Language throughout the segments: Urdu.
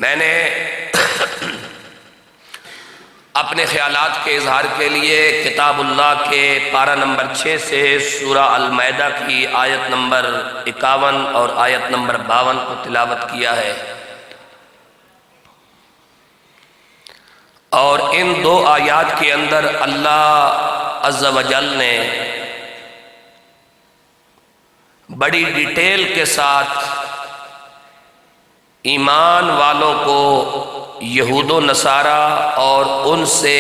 میں نے اپنے خیالات کے اظہار کے لیے کتاب اللہ کے پارہ نمبر 6 سے سورہ المائدہ کی آیت نمبر 51 اور آیت نمبر 52 کو تلاوت کیا ہے، اور ان دو آیات کے اندر اللہ عز و جل نے بڑی ڈیٹیل کے ساتھ ایمان والوں کو یہود و نصارہ اور ان سے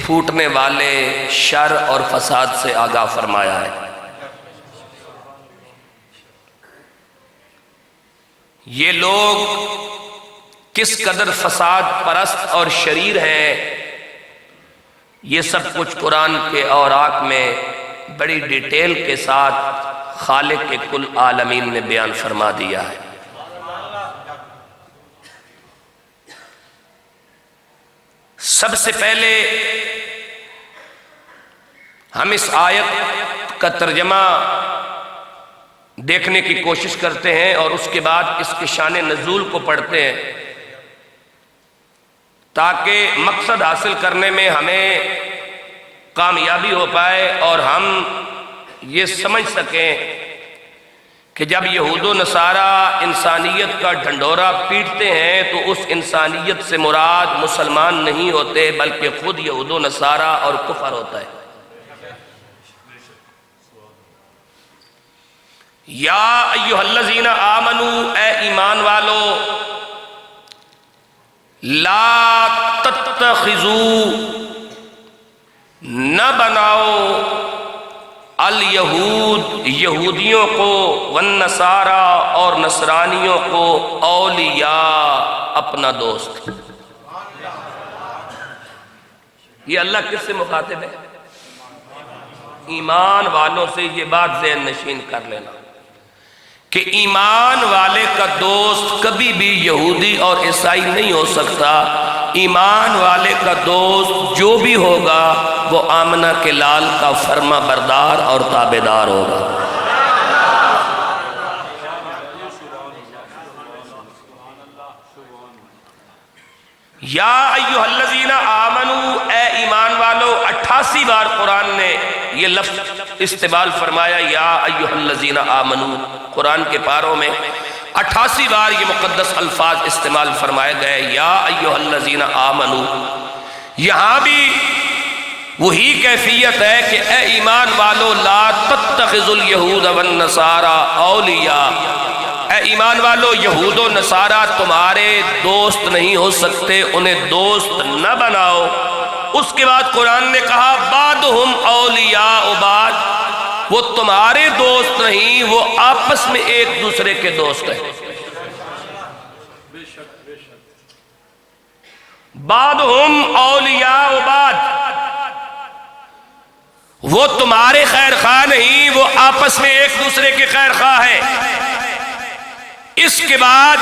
پھوٹنے والے شر اور فساد سے آگاہ فرمایا ہے۔ یہ لوگ کس قدر فساد پرست اور شریر ہیں، یہ سب کچھ قرآن کے اوراق میں بڑی ڈیٹیل کے ساتھ خالق کے کل عالمین نے بیان فرما دیا ہے۔ سب سے پہلے ہم اس آیت کا ترجمہ دیکھنے کی کوشش کرتے ہیں اور اس کے بعد اس کے شان نزول کو پڑھتے ہیں، تاکہ مقصد حاصل کرنے میں ہمیں کامیابی ہو پائے اور ہم یہ سمجھ سکیں کہ جب یہود و نصارہ انسانیت کا ڈھنڈورا پیٹتے ہیں تو اس انسانیت سے مراد مسلمان نہیں ہوتے، بلکہ خود یہود و نصارہ اور کفر ہوتا ہے۔ یا ایھا الذین آمنوا، اے ایمان والو، لا تتخذوا، نہ بناؤ، الیہود، یہودیوں کو، والنصارہ، اور نصرانیوں کو، اولیاء، اپنا دوست۔ یہ اللہ کس سے مخاطب ہے؟ ایمان والوں سے یہ بات ذہن نشین کر لینا کہ ایمان والے کا دوست کبھی بھی یہودی اور عیسائی نہیں ہو سکتا۔ ایمان والے کا دوست جو بھی ہوگا وہ آمنہ کے لال کا فرما بردار اور تابعدار ہوگا۔ یا ایھا الذین آمنوا، اے ایمان والو، 88 بار قرآن نے یہ لفظ استعمال فرمایا، یا ایھا الذین آمنوا۔ قرآن کے پاروں میں 88 بار یہ مقدس الفاظ استعمال فرمائے گئے، یا ایھا الذین آمنوا۔ یہاں بھی وہی کیفیت ہے کہ اے ایمان والو، لا تتخذوا الیہود والنصارى اولیاء، اے ایمان والو، یہود و نصارہ تمہارے دوست نہیں ہو سکتے، انہیں دوست نہ بناؤ۔ اس کے بعد قرآن نے کہا بعضهم اولیاء بعض، وہ تمہارے دوست نہیں، وہ آپس میں ایک دوسرے کے دوست ہیں۔ بعضهم اولیاء بعض، وہ تمہارے خیر خواہ نہیں، وہ آپس میں ایک دوسرے کے خیر خواہ ہیں۔ اس کے بعد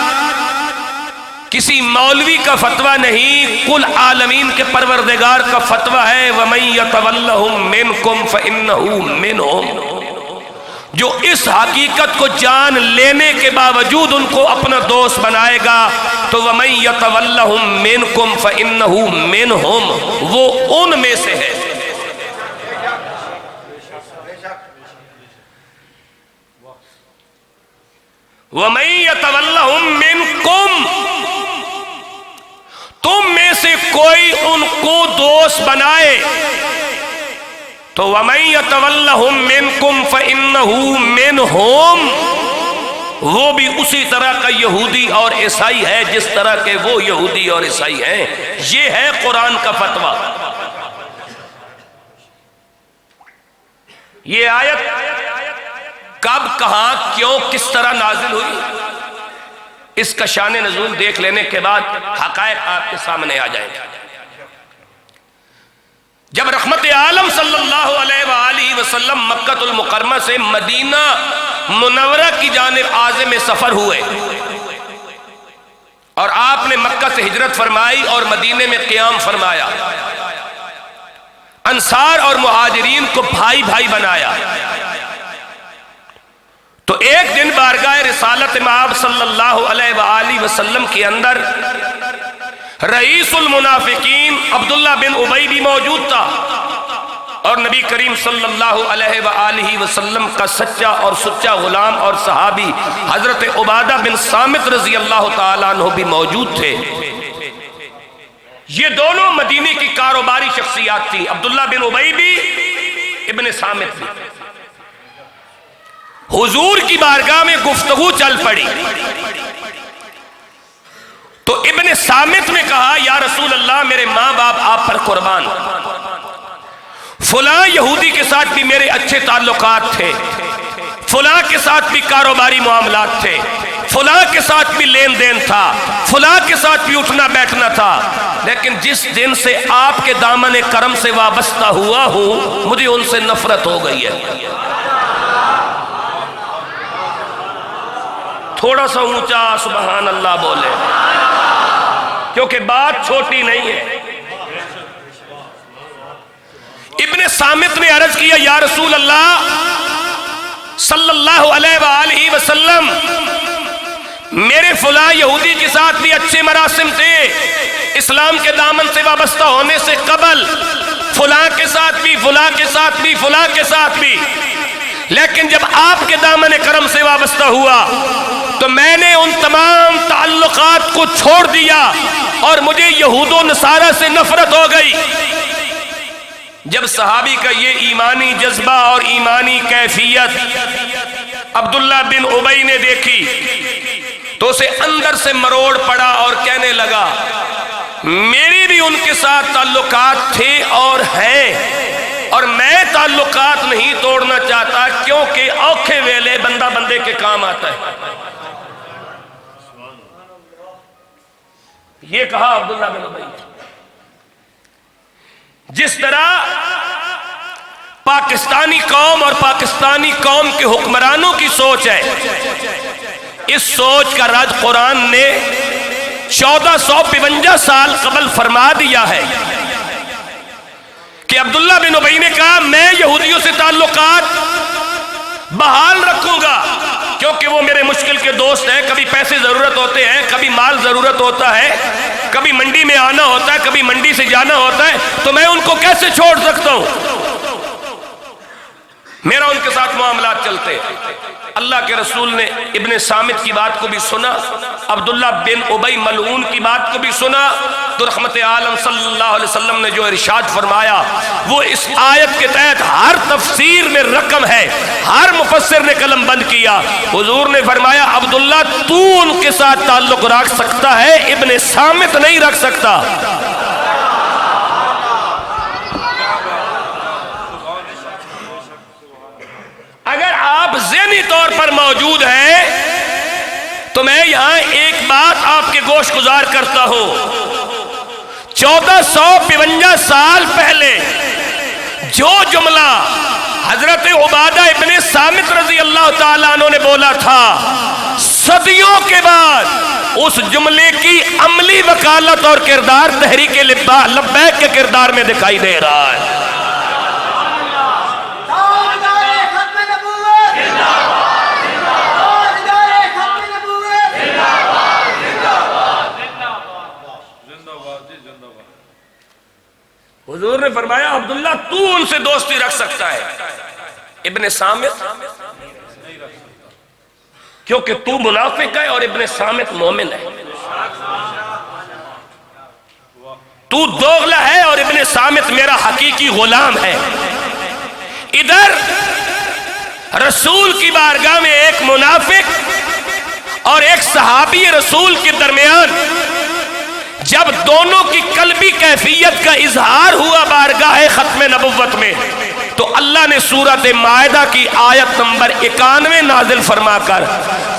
کسی مولوی کا فتویٰ نہیں، کل عالمین کے پروردگار کا فتویٰ ہے، وَمَن يَتَوَلَّهُم مِّنكُمْ فَإِنَّهُ مِنْهُمْ۔ جو اس حقیقت کو جان لینے کے باوجود ان کو اپنا دوست بنائے گا تو وَمَن يَتَوَلَّهُم مِّنكُمْ فَإِنَّهُ مِنْهُمْ، وہ ان میں سے ہے۔ وَمَن يَتَوَلَّهُم مِّنكُمْ، تم میں سے کوئی ان کو دوست بنائے تو وَمَن يَتَوَلَّهُم مِّنكُمْ فَإِنَّهُ مِنْهُمْ، وہ بھی اسی طرح کا یہودی اور عیسائی ہے جس طرح کے وہ یہودی اور عیسائی ہیں۔ یہ ہے قرآن کا فتویٰ۔ یہ آیت کب، کہاں، کیوں، کس طرح نازل ہوئی، اس کا شان نزول دیکھ لینے کے بعد حقائق آپ کے سامنے آ جائیں گے۔ جب رحمت عالم صلی اللہ علیہ وآلہ وسلم مکہ المکرمہ سے مدینہ منورہ کی جانب عازم سفر ہوئے اور آپ نے مکہ سے ہجرت فرمائی اور مدینے میں قیام فرمایا، انصار اور مہاجرین کو بھائی بھائی بنایا، تو ایک دن بارگاہ رسالت مآب صلی اللہ علیہ وآلہ وسلم کے اندر رئیس المنافقین عبداللہ بن ابی بھی موجود تھا، اور نبی کریم صلی اللہ علیہ وآلہ وسلم کا سچا اور سچا غلام اور صحابی حضرت عبادہ بن صامت رضی اللہ تعالیٰ عنہ بھی موجود تھے۔ یہ دونوں مدینے کی کاروباری شخصیات تھیں، عبداللہ بن ابی بھی، ابن صامت بھی۔ حضور کی بارگاہ میں گفتگو چل پڑی تو ابن صامت نے کہا یا رسول اللہ میرے ماں باپ آپ پر قربان، فلاں یہودی کے ساتھ بھی میرے اچھے تعلقات تھے، فلاں کے ساتھ بھی کاروباری معاملات تھے، فلاں کے ساتھ بھی لین دین تھا، فلاں کے ساتھ بھی اٹھنا بیٹھنا تھا، لیکن جس دن سے آپ کے دامن کرم سے وابستہ ہوا ہوں مجھے ان سے نفرت ہو گئی ہے۔ تھوڑا سا اونچا سبحان اللہ بولے، کیونکہ بات چھوٹی نہیں ہے۔ ابن صامت نے عرض کیا یا رسول اللہ صلی اللہ علیہ وآلہ وسلم، میرے فلاں یہودی کے ساتھ بھی اچھے مراسم تھے، اسلام کے دامن سے وابستہ ہونے سے قبل، فلاں کے ساتھ بھی، فلاں کے ساتھ بھی، فلاں کے ساتھ بھی، لیکن جب آپ کے دامن کرم سے وابستہ ہوا تو میں نے ان تمام تعلقات کو چھوڑ دیا اور مجھے یہود و نصارہ سے نفرت ہو گئی۔ جب صحابی کا یہ ایمانی جذبہ اور ایمانی کیفیت عبداللہ بن ابی نے دیکھی تو اسے اندر سے مروڑ پڑا اور کہنے لگا میری بھی ان کے ساتھ تعلقات تھے اور ہیں، اور میں تعلقات نہیں توڑنا چاہتا کیونکہ اوکھے ویلے بندہ بندے کے کام آتا ہے۔ یہ کہا عبداللہ بن ابی۔ جس طرح پاکستانی قوم اور پاکستانی قوم کے حکمرانوں کی سوچ ہے، اس سوچ کا رد قرآن نے 1452 سال قبل فرما دیا ہے کہ عبداللہ بن ابی نے کہا میں یہودیوں سے تعلقات بحال رکھوں گا کیونکہ وہ میرے مشکل کے دوست ہیں، کبھی پیسے ضرورت ہوتے ہیں، کبھی مال ضرورت ہوتا ہے، کبھی منڈی میں آنا ہوتا ہے، کبھی منڈی سے جانا ہوتا ہے، تو میں ان کو کیسے چھوڑ سکتا ہوں؟ میرا ان کے ساتھ معاملات چلتے۔ اللہ کے رسول نے ابن صامت کی بات کو بھی سنا، عبداللہ بن ابی ملعون کی بات کو بھی سنا، تو رحمت عالم صلی اللہ علیہ وسلم نے جو ارشاد فرمایا وہ اس آیت کے تحت ہر تفسیر میں رقم ہے، ہر مفسر نے قلم بند کیا۔ حضور نے فرمایا عبداللہ تو ان کے ساتھ تعلق رکھ سکتا ہے، ابن صامت نہیں رکھ سکتا۔ اگر آپ ذہنی طور پر موجود ہیں تو میں یہاں ایک بات آپ کے گوش گزار کرتا ہوں۔ 1452 سال پہلے جو جملہ حضرت عبادہ ابن صامت رضی اللہ تعالیٰ عنہ نے بولا تھا، صدیوں کے بعد اس جملے کی عملی وکالت اور کردار تحریک لبیک کے کردار میں دکھائی دے رہا ہے۔ حضور نے فرمایا عبداللہ تو ان سے دوستی رکھ سکتا ہے، ابن صامت کیونکہ تو منافق ہے اور ابن صامت مومن ہے، تو دوغلہ ہے اور ابن صامت میرا حقیقی غلام ہے۔ ادھر رسول کی بارگاہ میں ایک منافق اور ایک صحابی رسول کے درمیان جب دونوں کی قلبی کیفیت کا اظہار ہوا بارگاہ ختم نبوت میں، تو اللہ نے سورۃ مائدہ کی آیت نمبر 91 نازل فرما کر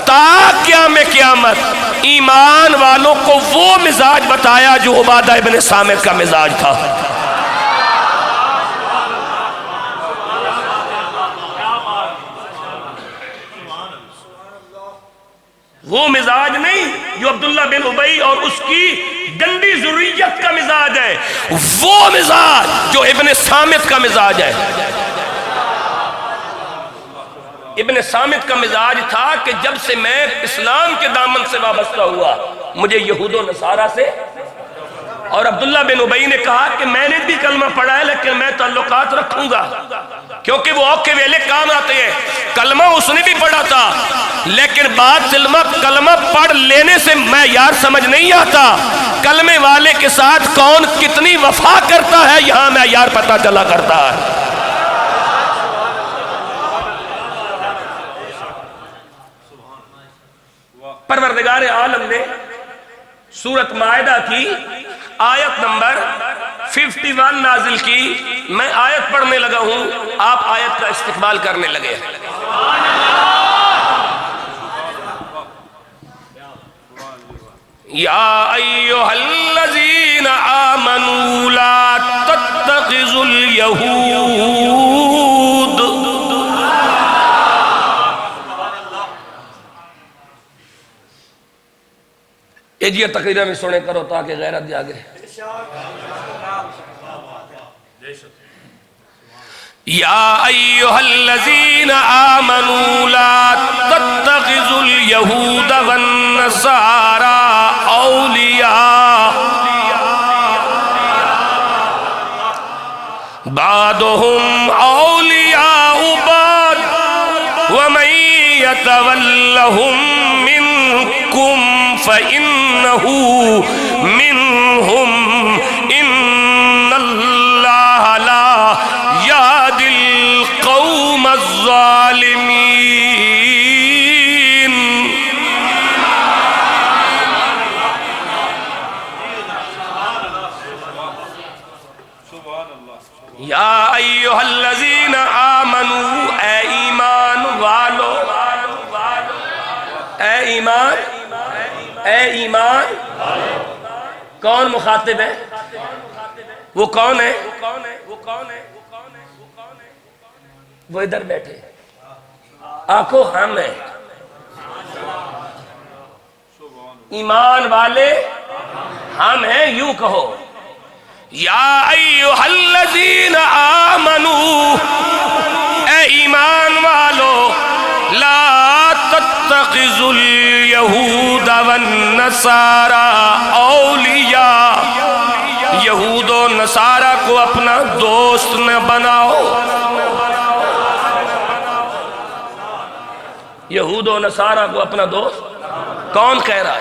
تا قیام قیامت ایمان والوں کو وہ مزاج بتایا جو عبادہ ابن صامت کا مزاج تھا۔ وہ مزاج نہیں جو عبداللہ بن ابی اور اس کی گندی ذریت کا مزاج ہے، وہ مزاج جو ابن صامت کا مزاج ہے۔ ابن سامت کا مزاج تھا کہ جب سے میں اسلام کے دامن سے وابستہ ہوا مجھے یہود و نصارہ سے، اور عبداللہ بن ابی نے کہا کہ میں نے بھی کلمہ پڑھا ہے لیکن میں تعلقات رکھوں گا کیونکہ وہ اوکے ویلے کام آتے ہیں۔ کلمہ اس نے بھی پڑھا تھا لیکن بات کلمہ پڑھ لینے سے معیار سمجھ نہیں آتا، کلمے والے کے ساتھ کون کتنی وفا کرتا ہے یہاں معیار پتہ چلا کرتا ہے۔ پروردگار عالم نے سورۃ مائدہ کی آیت نمبر 51 نازل کی۔ میں آیت پڑھنے لگا ہوں، آپ آیت کا استقبال کرنے لگے ہیں۔ یا ایھا الذین آمنوا لا تتخذوا اليہود یہ تقریرہ میں سنے کرو تاکہ غیرت جاگے۔ یا ایھا الذین آمنوا لا تتخذوا اليہود والنصارى اولیاء بعضهم اولیاء بعض ومن يتولهم منکم فَإِنَّهُ مِنْهُمْ إِنَّ اللَّهَ لَا يَهْدِي الْقَوْمَ الظَّالِمِينَ۔ یا ایھا الذین آمنوا، اے ایمان والو، اے ایمان، اے ایمان، کون مخاطب ہے؟ وہ کون ہے؟ وہ ادھر بیٹھے، آنکھوں ہم ہیں، ایمان والے ہم ہیں، یوں کہو یا ایھا الذین آمنوا، اے ایمان والو، لا تتخذوا اليہود والنصارى اولیاء، یہود و نصارہ کو اپنا دوست نہ بناؤ۔ یہود و نصارہ کو اپنا دوست کون کہہ رہا ہے؟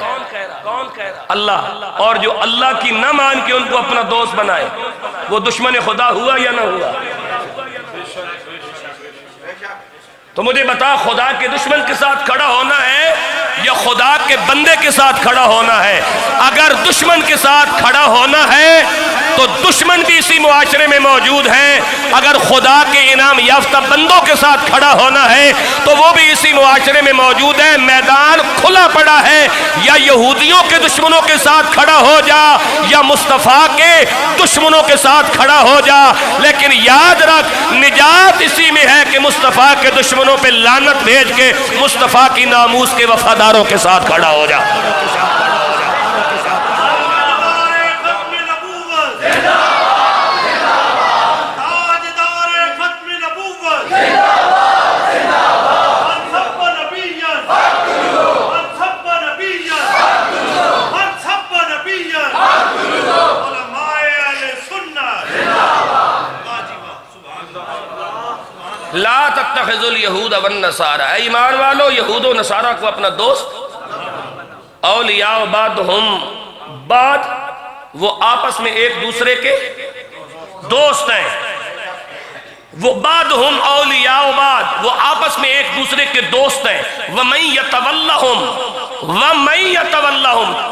اللہ۔ اور جو اللہ کی نہ مان کے ان کو اپنا دوست بنائے وہ دشمن خدا ہوا یا نہ ہوا؟ تو مجھے بتا، خدا کے دشمن کے ساتھ کھڑا ہونا ہے یا خدا کے بندے کے ساتھ کھڑا ہونا ہے؟ اگر دشمن کے ساتھ کھڑا ہونا ہے تو دشمن بھی اسی معاشرے میں موجود ہے، اگر خدا کے انعام یافتہ بندوں کے ساتھ کھڑا ہونا ہے تو وہ بھی اسی معاشرے میں موجود ہے۔ میدان کھلا پڑا ہے، یا یہودیوں کے دشمنوں کے ساتھ کھڑا ہو جا یا مصطفیٰ کے دشمنوں کے ساتھ کھڑا ہو جا، لیکن یاد رکھ نجات اسی میں ہے کہ مصطفیٰ کے دشمنوں پہ لعنت بھیج کے مصطفیٰ کی ناموس کے وفاداروں کے ساتھ کھڑا ہو جا۔ لا تتخذوا اليہود والنصارى، اے ایمان والو، یہود و نصارہ کو اپنا دوست، اولیاء بعضهم بعض، وہ آپس میں ایک دوسرے کے دوست ہیں، وہ بعضهم اولیاء بعض، وہ آپس میں ایک دوسرے کے دوست ہیں، وَمَن يَتَوَلَّهُمْ،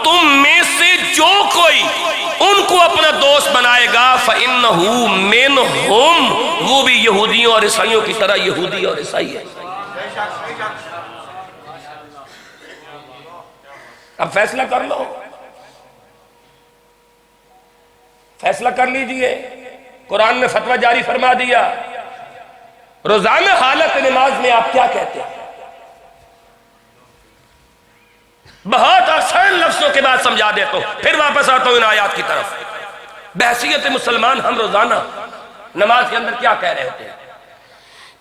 تم میں سے جو کوئی ان کو اپنا دوست بنائے گا فَإِنَّهُ مِنْهُمْ، وہ بھی یہودیوں اور عیسائیوں کی طرح یہودی اور عیسائی ہے۔ اب فیصلہ کر لو، فیصلہ کر لیجئے۔ قرآن نے فتویٰ جاری فرما دیا، روزانہ حالت نماز میں آپ کیا کہتے ہیں؟ بہت آسان لفظوں کے بعد سمجھا دیتا ہوں، پھر واپس آتا ہوں ان آیات کی طرف۔ بحیثیت مسلمان ہم روزانہ نماز کے اندر کیا کہہ رہے ہوتے ہیں؟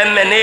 MNA,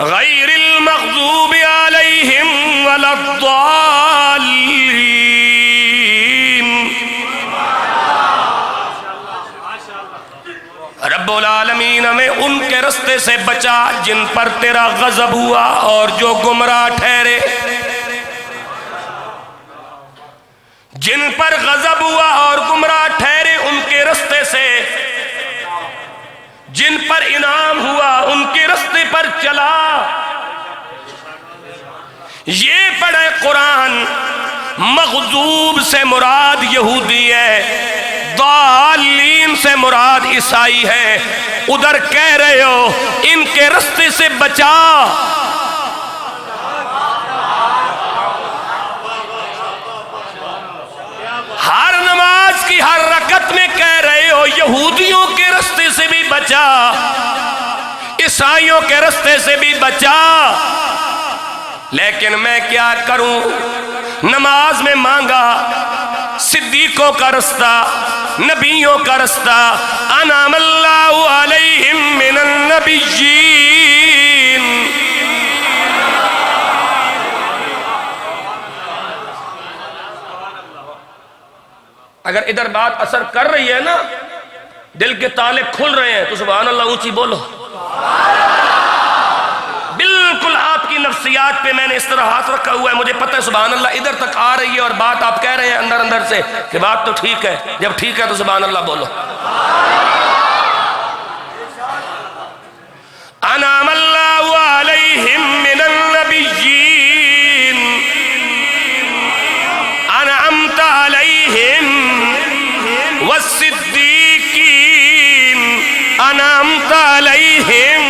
غیر المغضوب علیہم ولا الضالین۔ رب العالمین ہمیں ان کے رستے سے بچا جن پر تیرا غضب ہوا اور جو گمراہ ٹھہرے، جن پر غضب ہوا اور گمراہ ٹھہرے ان کے رستے سے، جن پر انعام ہوا ان کے رستے پر چلا۔ یہ پڑھے قرآن، مغضوب سے مراد یہودی ہے، ضالین سے مراد عیسائی ہے۔ ادھر کہہ رہے ہو ان کے رستے سے بچا، ہر نماز کی ہر رکعت میں کہہ رہے ہو یہودیوں کے رستے سے بھی بچا، عیسائیوں کے رستے سے بھی بچا۔ لیکن میں کیا کروں؟ نماز میں مانگا صدیقوں کا رستہ، نبیوں کا رستہ، انعم اللہ علیہم من النبیین۔ اگر ادھر بات اثر کر رہی ہے نا، دل کے تالے کھل رہے ہیں تو سبحان اللہ اونچی بولو۔ بالکل آپ کی نفسیات پہ میں نے اس طرح ہاتھ رکھا ہوا ہے، مجھے پتہ ہے سبحان اللہ ادھر تک آ رہی ہے اور بات آپ کہہ رہے ہیں اندر اندر سے کہ بات تو ٹھیک ہے۔ جب ٹھیک ہے تو سبحان اللہ بولو۔ انعم اللہ علیہم من النبیین، انعمت علیہم والصدیقین، انعمت علیہم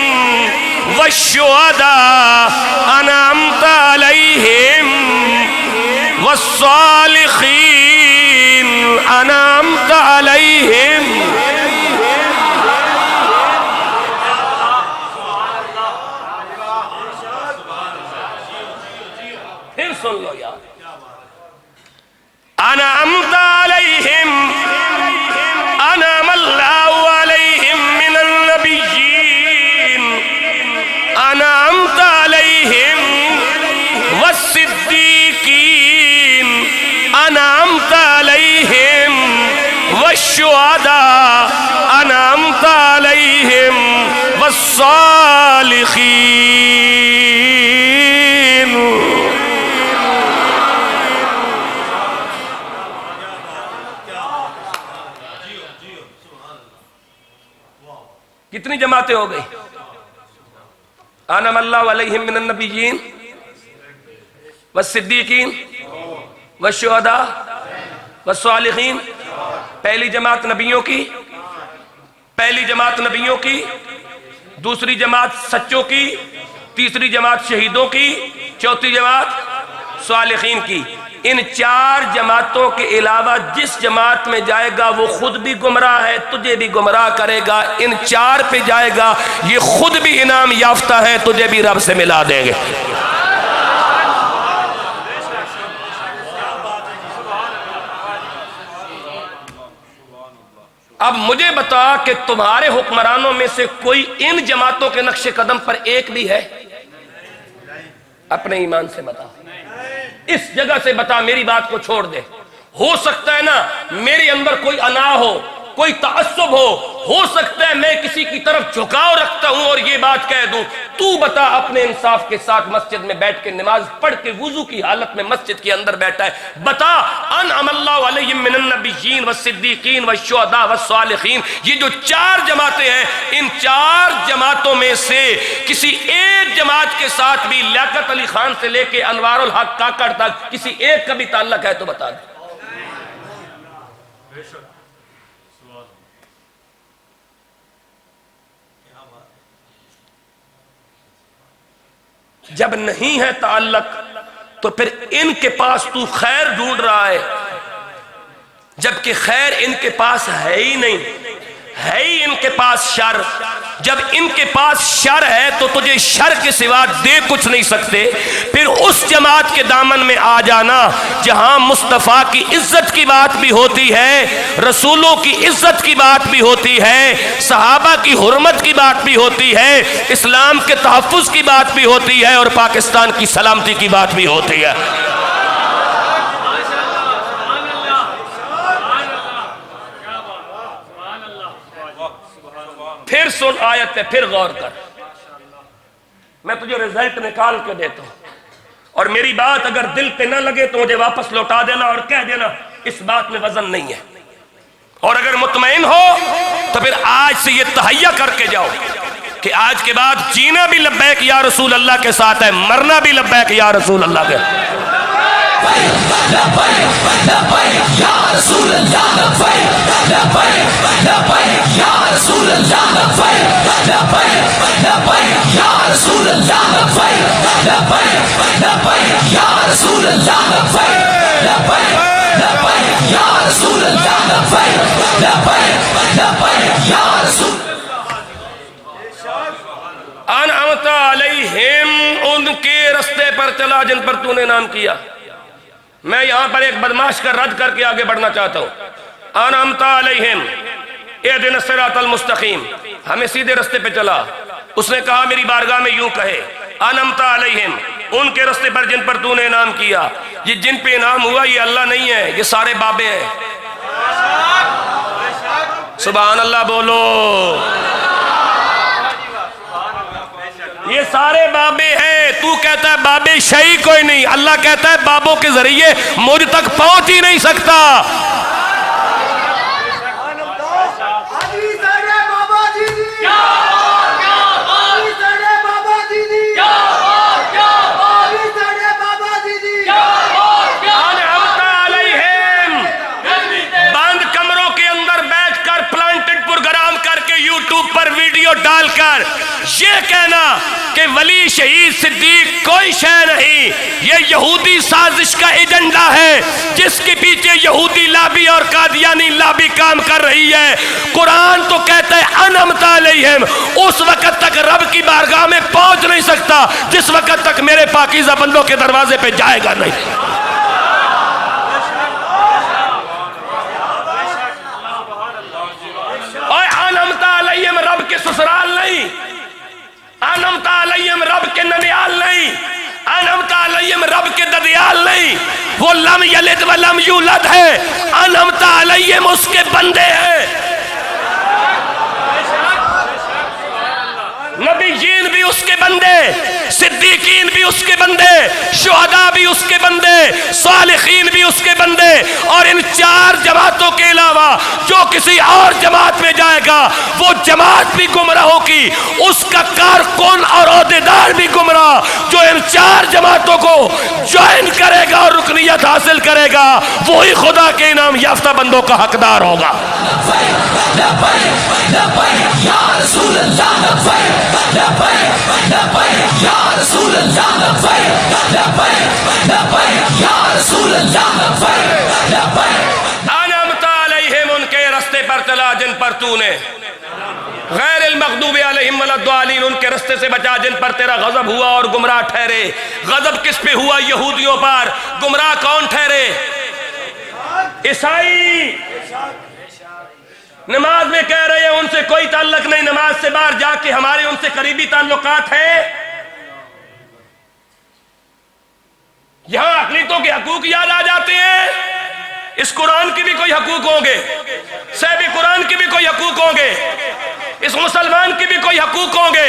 والشہداء، انعمت علیہم والصالحین، انعمت علیہم۔ پھر سن لو یار، انعمت علیہم، انعم اللہ علیہم من النبیین، انعمت علیہم والصدیقین، انعمت علیہم والشہداء، انعمت علیہم والصالحین۔ کتنی جماعتیں ہو گئی؟ انعم اللہ علیہم من النبیین والصدیقین والشہداء والصالحین۔ پہلی جماعت نبیوں کی، پہلی جماعت نبیوں کی، دوسری جماعت سچوں کی، تیسری جماعت شہیدوں کی، چوتھی جماعت صالحین کی۔ ان چار جماعتوں کے علاوہ جس جماعت میں جائے گا وہ خود بھی گمراہ ہے، تجھے بھی گمراہ کرے گا۔ ان چار پہ جائے گا یہ خود بھی انعام یافتہ ہے، تجھے بھی رب سے ملا دیں گے۔ اب مجھے بتا کہ تمہارے حکمرانوں میں سے کوئی ان جماعتوں کے نقش قدم پر ایک بھی ہے؟ اپنے ایمان سے بتا، اس جگہ سے بتا، میری بات کو چھوڑ دے۔ ہو سکتا ہے نا میرے اندر کوئی انا ہو، کوئی تعصب ہو سکتا ہے میں کسی کی طرف جھکاؤ رکھتا ہوں اور یہ بات کہہ دوں۔ تو بتا اپنے انصاف کے ساتھ مسجد میں بیٹھ کے نماز پڑھ کے وضو کی حالت میں مسجد کے اندر بیٹھا ہے، بتا انعم اللہ علیہم من النبیین والصدیقین والشہداء والصالحین، یہ جو چار جماعتیں ہیں ان چار جماعتوں میں سے کسی ایک جماعت کے ساتھ بھی لیاقت علی خان سے لے کے انوار الحق کاکڑ تک کسی ایک کا بھی تعلق ہے تو بتا دے۔ جب نہیں ہے تعلق تو پھر ان کے پاس تو خیر ڈھونڈ رہا ہے، جبکہ خیر ان کے پاس ہے ہی نہیں، ہے ہی ان کے پاس شر. جب ان کے پاس شر ہے تو تجھے شر کے سوا دے کچھ نہیں سکتے. پھر اس جماعت کے دامن میں آ جانا جہاں مصطفیٰ کی عزت کی بات بھی ہوتی ہے, رسولوں کی عزت کی بات بھی ہوتی ہے, صحابہ کی حرمت کی بات بھی ہوتی ہے, اسلام کے تحفظ کی بات بھی ہوتی ہے, اور پاکستان کی سلامتی کی بات بھی ہوتی ہے. پھر سن آیت ہے, پھر غور کر. میں تجھے رزلٹ نکال کے دیتا ہوں, اور میری بات اگر دل پہ نہ لگے تو مجھے واپس لوٹا دینا اور کہہ دینا اس بات میں وزن نہیں ہے. اور اگر مطمئن ہو تو پھر آج سے یہ تہیہ کر کے جاؤ کہ آج کے بعد جینا بھی لبیک یا رسول اللہ کے ساتھ ہے, مرنا بھی لبیک یا رسول اللہ کے. انعمت علیہم, ان کے رستے پر چلا جن پر تو نے انعام کیا. میں یہاں پر ایک بدماش کا رد کر کے آگے بڑھنا چاہتا ہوں. انعمت علیہم اہدنا الصراط المستقیم, ہمیں سیدھے رستے پہ چلا. اس نے کہا میری بارگاہ میں یوں کہے, انعمت علیہم, ان کے رستے پر جن پر تو نے انعام کیا. یہ جن پہ انعام ہوا یہ اللہ نہیں ہے, یہ سارے بابے ہیں. سبحان اللہ بولو. یہ سارے بابے ہیں. تو کہتا ہے بابے شہی کوئی نہیں, اللہ کہتا ہے بابوں کے ذریعے مجھ تک پہنچ ہی نہیں سکتا. بند کمروں کے اندر بیٹھ کر پلانٹڈ پروگرام کر کے یوٹیوب پر ویڈیو ڈال کر یہ کہنا کہ ولی شہید صدیق کوئی شے نہیں, یہ یہودی سازش کا ایجنڈا ہے جس کے پیچھے یہودی لابی اور قادیانی لابی کام کر رہی ہے. قرآن تو کہتا ہے انعمت علیہم, اس وقت تک رب کی بارگاہ میں پہنچ نہیں سکتا جس وقت تک میرے پاکیزہ بندوں کے دروازے پہ جائے گا نہیں. اور انعمت علیہم رب کے سسرال نہیں, انعمت علیہم رب کے ننیال نہیں, انعمت علیہم رب کے ددیال نہیں. وہ لم یلد ولم یولد ہے, انعمت علیہم اس کے بندے ہیں. نبیین بھی اس کے بندے, صدیقین بھی اس کے بندے, شہداء بھی اس کے بندے, صالحین بھی اس کے بندے. اور ان چار جماعتوں کے علاوہ جو کسی اور جماعت میں جائے گا وہ جماعت بھی گمراہ ہوگی, اس کا کارکن اور عہدیدار بھی گمراہ. جو ان چار جماعتوں کو جوائن کرے گا اور رکنیت حاصل کرے گا وہی خدا کے انعام یافتہ بندوں کا حقدار ہوگا. انعمت علیہم, ان کے رستے پر چلا جن پر تو نے, غیر المغضوب علیہم ولا الضالین, ان کے رستے سے بچا جن پر تیرا غضب ہوا اور گمراہ ٹھہرے. غضب کس پہ ہوا؟ یہودیوں پر. گمراہ کون ٹھہرے؟ عیسائی. نماز میں کہہ رہے ہیں ان سے کوئی تعلق نہیں, نماز سے باہر جا کے ہمارے ان سے قریبی تعلقات ہیں. یہاں اقلیتوں کے حقوق یاد آ جاتے ہیں. اس قرآن کی بھی کوئی حقوق ہوں گے, صاحب قرآن کی بھی کوئی حقوق ہوں گے, اس مسلمان کی بھی کوئی حقوق ہوں گے.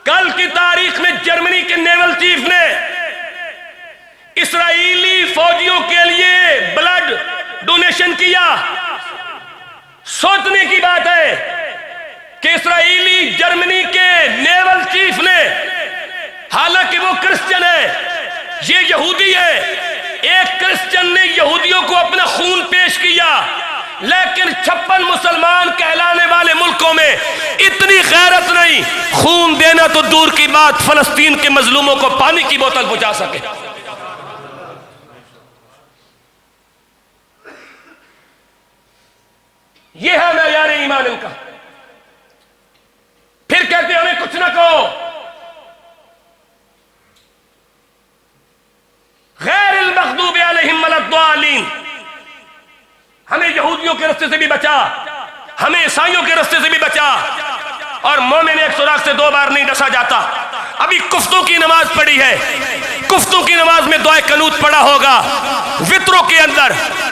کل کی تاریخ میں جرمنی کے نیول چیف نے اسرائیلی فوجیوں کے لیے بلڈ ڈونیشن کیا. سوچنے کی بات ہے کہ اسرائیلی جرمنی کے نیول چیف نے, حالانکہ وہ کرسچن ہے, یہ یہودی ہے, ایک کرسچن نے یہودیوں کو اپنا خون پیش کیا, لیکن 56 مسلمان کہلانے والے ملکوں میں اتنی غیرت نہیں, خون دینا تو دور کی بات فلسطین کے مظلوموں کو پانی کی بوتل پہنچا سکے. یہ ہے معیار ایمان ان کا. پھر کہتے ہیں ہمیں کچھ نہ کہو. غیر المغضوب علیہم ولا الضالین. ہمیں یہودیوں کے رستے سے بھی بچا, ہمیں عیسائیوں کے رستے سے بھی بچا. اور مومن ایک سوراخ سے 2 بار نہیں ڈسا جاتا. ابھی کفتوں کی نماز پڑھی ہے, کفتوں کی نماز میں دعائے قنوت پڑھا ہوگا. وطروں کے اندر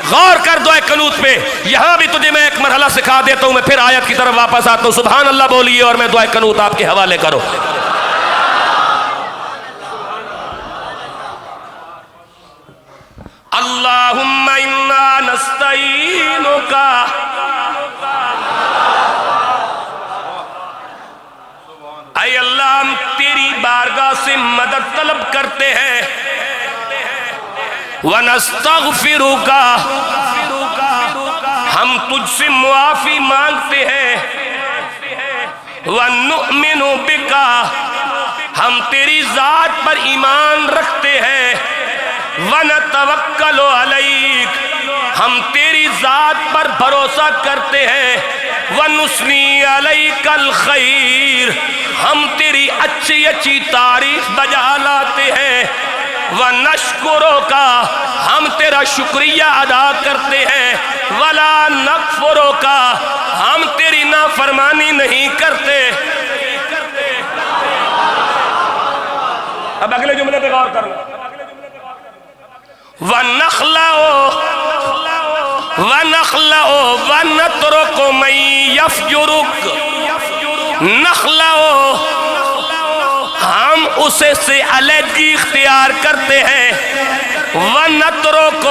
غور کر دعائے قنوت پہ. یہاں بھی تجھے میں ایک مرحلہ سکھا دیتا ہوں, میں پھر آیت کی طرف واپس آتا ہوں. سبحان اللہ بولیے اور میں دعائے قنوت آپ کے حوالے کرو. اللہم انا نستعینک, اے اللہ ہم تیری بارگاہ سے مدد طلب کرتے ہیں. وَنَسْتَغْفِرُكَ, ہم تجھ سے معافی مانگتے ہیں. وَنُؤْمِنُ بِكَ, ہم تیری ذات پر ایمان رکھتے ہیں. وَنَتَوَكَّلُ عَلَيْكَ, ہم تیری ذات پر بھروسہ کرتے ہیں. وَنُثْنِي عَلَيْكَ الْخَيْرَ, ہم تیری اچھی اچھی تعریف بجا لاتے ہیں. وَنَشْكُرُكَ, ہم تیرا شکریہ ادا کرتے ہیں. وَلَا نَكْفُرُكَ, ہم تیری نافرمانی نہیں کرتے. اب اگلے جملے پہ غور کرنا. وَنَخْلَعُ وَنَتْرُكُ مَن يَفْجُرُكَ, نخلعُ, ہم اسے سے علیحدگی اختیار کرتے ہیں. وَنَتْرُكُ,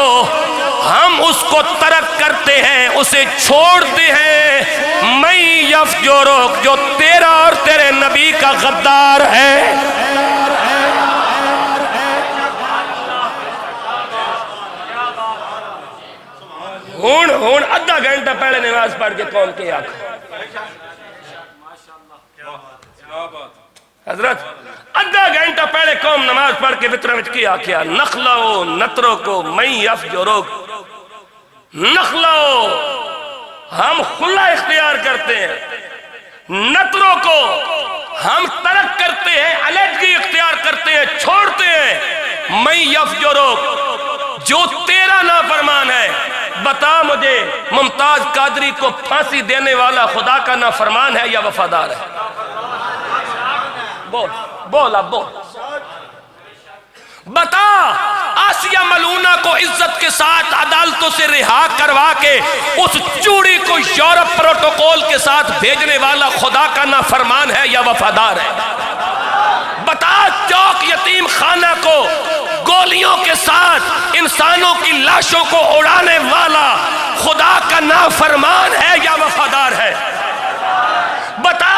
ہم اس کو ترک کرتے ہیں, اسے چھوڑتے ہیں. مَن يَفْجُرُكَ, جو تیرا اور تیرے نبی کا غدار ہے. ہون ادھا گھنٹہ پہلے نماز پڑھ کے قوم کے آنکھ. حضرت ادھا گھنٹہ پہلے قوم نماز پڑھ کے وطرہ وچ کیا کیا. نخلو نترکو من یفجرک, نخلو ہم خلا اختیار کرتے ہیں. نترکو ہم ترک کرتے ہیں, علیحدگی اختیار کرتے ہیں, چھوڑتے ہیں. من یفجرک, جو تیرا نافرمان ہے. بتا مجھے ممتاز قادری کو پھانسی دینے والا خدا کا نافرمان ہے یا وفادار ہے؟ بول اب بول. بتا آسیہ ملونہ کو عزت کے ساتھ عدالتوں سے رہا کروا کے اس چوڑی کو یورپ پروٹوکول کے ساتھ بھیجنے والا خدا کا نافرمان ہے یا وفادار ہے؟ بتا چوک یتیم خانہ کو گولیوں کے ساتھ انسانوں کی لاشوں کو اڑانے والا خدا کا نافرمان ہے یا وفادار ہے؟ بتا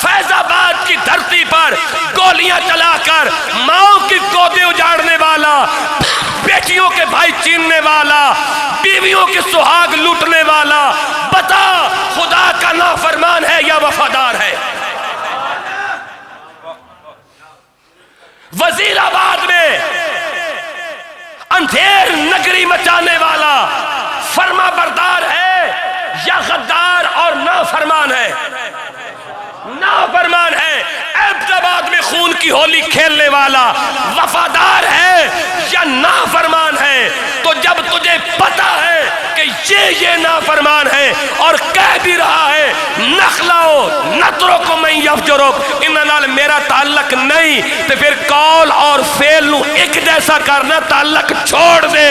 فیض آباد کی دھرتی پر گولیاں چلا کر ماؤں کی گودیں اجاڑنے والا, بیٹیوں کے بھائی چیننے والا, بیویوں کے سہاگ لوٹنے والا, بتا خدا کا نافرمان ہے یا وفادار ہے؟ وزیر آباد میں اندھیر نگری مچانے والا فرما بردار ہے یا غدار اور نافرمان ہے؟ نافرمان ہے. احمدآباد میں خون کی ہولی کھیلنے والا وفادار ہے یا نافرمان ہے؟ تو جب تجھے پتا ہے کہ یہ نافرمان ہے اور کہہ بھی رہا ہے نخلعو نترکو من یفجرک, ان نال میرا تعلق نہیں, تو پھر قول اور فعل نو ایک جیسا کرنا, تعلق چھوڑ دے.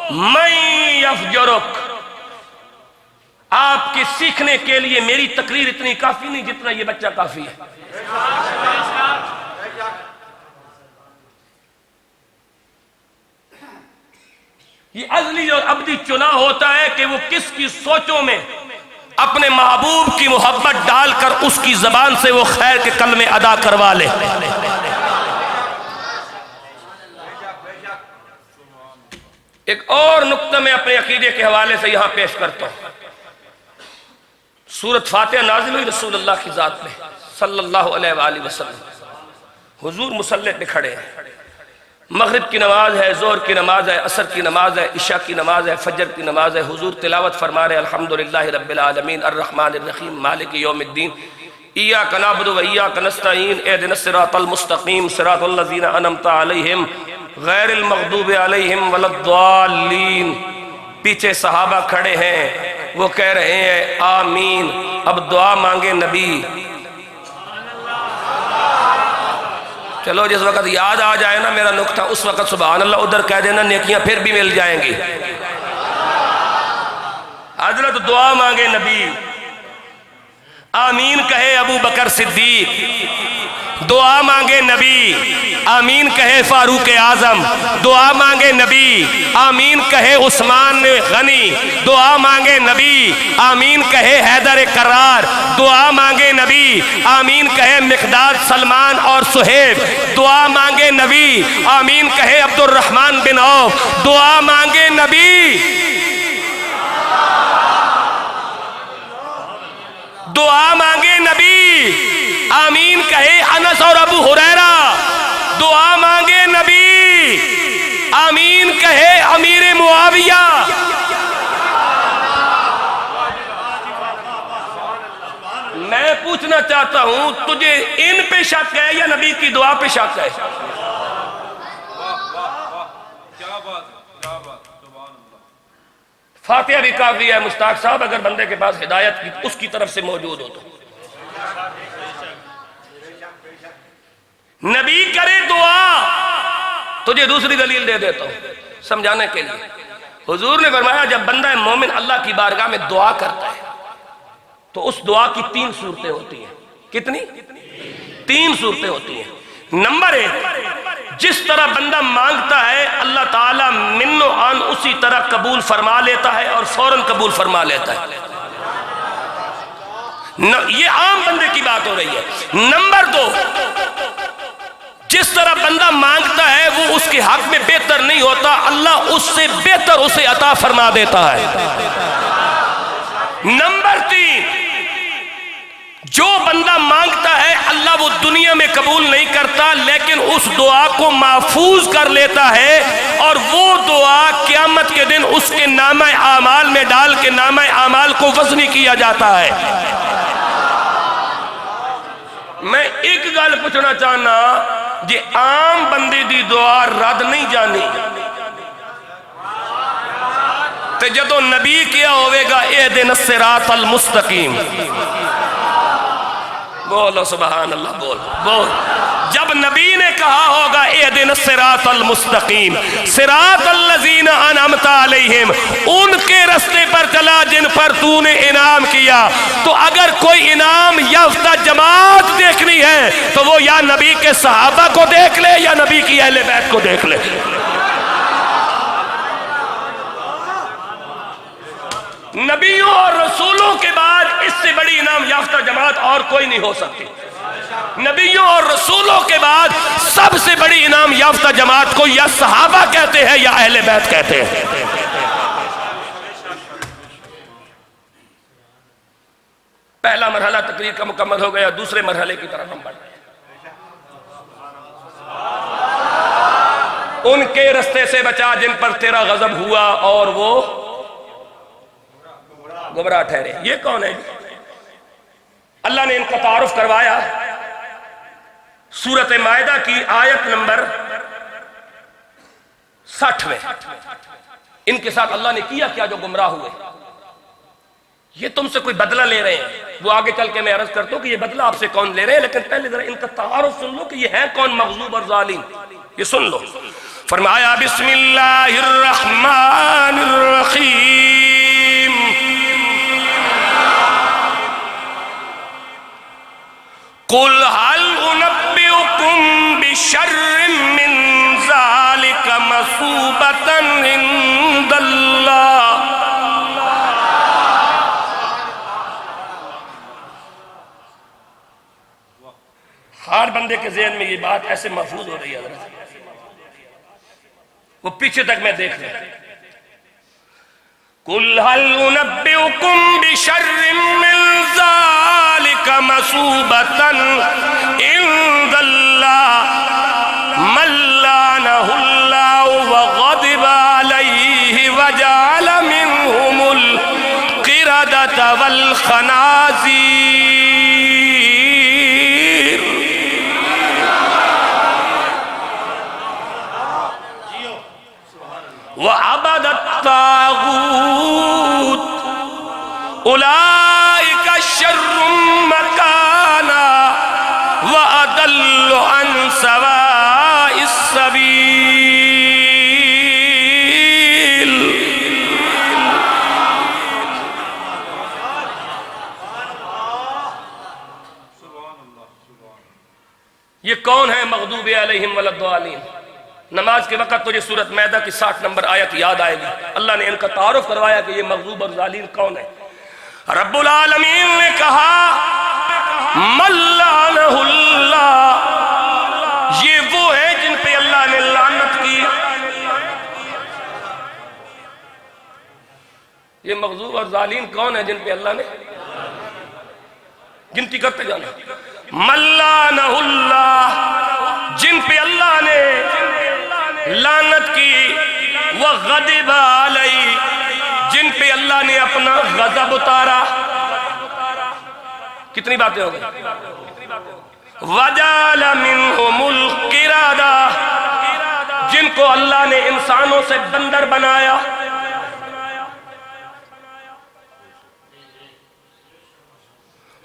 من یفجرک, آپ کے سیکھنے کے لیے میری تقریر اتنی کافی نہیں جتنا یہ بچہ کافی ہے. یہ ازلی اور ابدی چنا ہوتا ہے کہ وہ کس کی سوچوں میں اپنے محبوب کی محبت ڈال کر اس کی زبان سے وہ خیر کے کلمے ادا کروا لے۔ ایک اور نقطہ میں اپنے عقیدے کے حوالے سے یہاں پیش کرتا ہوں۔ سورۃ فاتحہ نازل ہوئی رسول اللہ کی ذات میں صلی اللہ علیہ وآلہ وسلم، حضور مصلی پہ کھڑے ہیں، مغرب کی نماز ہے، ظہر کی نماز ہے، عصر کی نماز ہے، عشاء کی نماز ہے، فجر کی نماز ہے، حضور تلاوت فرما رہے الحمدللہ رب العالمین الرحمن الرحیم مالک یوم الدین ایاک نعبد و ایاک نستعین اہدنا الصراط المستقیم صراط الذین انعمت علیہم غیر المغضوب علیہم ولا الضالین۔ پیچھے صحابہ کھڑے ہیں، وہ کہہ رہے ہیں آمین۔ اب دعا مانگے نبی، چلو جس وقت یاد آ جائے نا میرا نقطہ اس وقت سبحان اللہ ادھر کہہ دینا، نیکیاں پھر بھی مل جائیں گی۔ حضرت دعا مانگے نبی، آمین کہے ابو بکر صدیق، دعا مانگے نبی، آمین کہے فاروق اعظم، دعا مانگے نبی، آمین کہے عثمان غنی، دعا مانگے نبی، آمین کہے حیدر کرار، دعا مانگے نبی، آمین کہے مقداد سلمان اور صہیب، دعا مانگے نبی، آمین کہے عبد الرحمن بن عوف، دعا مانگے نبی، دعا مانگے نبی، آمین کہے انس اور ابو ہریرہ، دعا مانگے نبی، آمین کہے امیر معاویہ۔ میں پوچھنا چاہتا ہوں تجھے ان پہ شک ہے یا نبی کی دعا پہ شک ہے؟ فاتحہ بھی کافی ہے مشتاق صاحب، اگر بندے کے پاس ہدایت کی اس کی طرف سے موجود ہو تو۔ نبی کرے دعا، تجھے دوسری دلیل دے دیتا ہوں سمجھانے کے لیے۔ حضور نے فرمایا جب بندہ مومن اللہ کی بارگاہ میں دعا کرتا ہے تو اس دعا کی 3 صورتیں ہوتی ہیں۔ کتنی؟ 3 صورتیں ہوتی ہیں۔ نمبر 1، جس طرح بندہ مانگتا ہے اللہ تعالیٰ من و عن اسی طرح قبول فرما لیتا ہے اور فوراً قبول فرما لیتا ہے، یہ عام بندے کی بات ہو رہی ہے۔ نمبر 2، جس طرح بندہ مانگتا ہے وہ اس کے حق میں بہتر نہیں ہوتا، اللہ اس سے بہتر اسے عطا فرما دیتا ہے۔ نمبر 3، جو بندہ مانگتا ہے اللہ وہ دنیا میں قبول نہیں کرتا لیکن اس دعا کو محفوظ کر لیتا ہے، اور وہ دعا قیامت کے دن اس کے نامہ اعمال میں ڈال کے نامہ اعمال کو وزنی کیا جاتا ہے۔ میں ایک گل پوچھنا چاہنا، جی عام بندے دی دعا رد نہیں جانی تے جدو نبی کیا ہوئے گا اہدنا الصراط المستقیم، بولو سبحان اللہ، بول۔ جب نبی نے کہا ہوگا اہدنا الصراط المستقیم، صراط الذین انعمت علیہم، ان کے رستے پر چلا جن پر تو نے انعام کیا، تو اگر کوئی انعام یافتہ جماعت دیکھنی ہے تو وہ یا نبی کے صحابہ کو دیکھ لے یا نبی کی اہل بیت کو دیکھ لے۔ نبیوں اور رسولوں کے بعد اس سے بڑی انعام یافتہ جماعت اور کوئی نہیں ہو سکتی۔ نبیوں اور رسولوں کے بعد سب سے بڑی انعام یافتہ جماعت کو یا صحابہ کہتے ہیں یا اہل بیت کہتے ہیں۔ پہلا مرحلہ تقریر کا مکمل ہو گیا، دوسرے مرحلے کی طرف ہم بڑھ گئے۔ ان کے رستے سے بچا جن پر تیرا غضب ہوا اور وہ گمراہ ٹھہرے۔ یہ کون ہے؟ اللہ نے ان کا تعارف کروایا سورۃ مائدہ کی آیت نمبر 60 میں۔ ان کے ساتھ اللہ نے کیا کیا جو گمراہ ہوئے؟ یہ تم سے کوئی بدلہ لے رہے ہیں، وہ آگے چل کے میں عرض کرتا ہوں کہ یہ بدلہ آپ سے کون لے رہے ہیں، لیکن پہلے ذرا ان کا تعارف سن لو کہ یہ ہے کون مغضوب اور ظالم، یہ سن لو۔ فرمایا بسم اللہ الرحمن الرحیم، قل هل انبئكم بشر من ذلك مثوبة عند الله بندے کے ذہن میں یہ بات ایسے محفوظ ہو رہی ہے حضرت، وہ پیچھے تک میں دیکھ رہا ہوں۔ قُلْ هَلْ أُنَبِّئُكُمْ بِشَرٍّ مِّن ذَلِكَ مَثُوبَةً عِندَ اللَّهِ مَن لَّعَنَهُ اللَّهُ وَغَضِبَ عَلَيْهِ وَجَعَلَ مِنْهُمُ الْقِرَدَةَ وَالْخَنَازِيرَ وَعَبَدَ الطَّاغُوتَ أُولَئِكَ شَرٌّ مَكَانًا وَأَضَلُّ عَنْ سَوَاءِ السَّبِيلِ۔ یہ کون ہے مغضوب علیہم ولا الضالین؟ نماز کے وقت تجھے سورۃ مائدہ کی 60 نمبر آیت یاد آئے گی، اللہ نے ان کا تعارف کروایا کہ یہ مغضوب اور ضالین کون ہے۔ رب العالمین نے کہا مَن لَّعَنَهُ اللَّهُ، یہ وہ ہے جن پہ اللہ نے لعنت کی۔ یہ مغضوب اور ضالین کون ہے جن پہ اللہ نے گنتی کرتے جانا۔ مَن لَّعَنَهُ اللَّهُ، جن پہ اللہ نے لعنت کی، وَغَضِبَ عَلَيْهِ، جن پہ اللہ نے اپنا غضب اتارا۔ کتنی باتیں ہو گئی؟ وَجَعَلَ مِنْهُمُ الْقِرَدَةَ، جن کو اللہ نے انسانوں سے بندر بنایا۔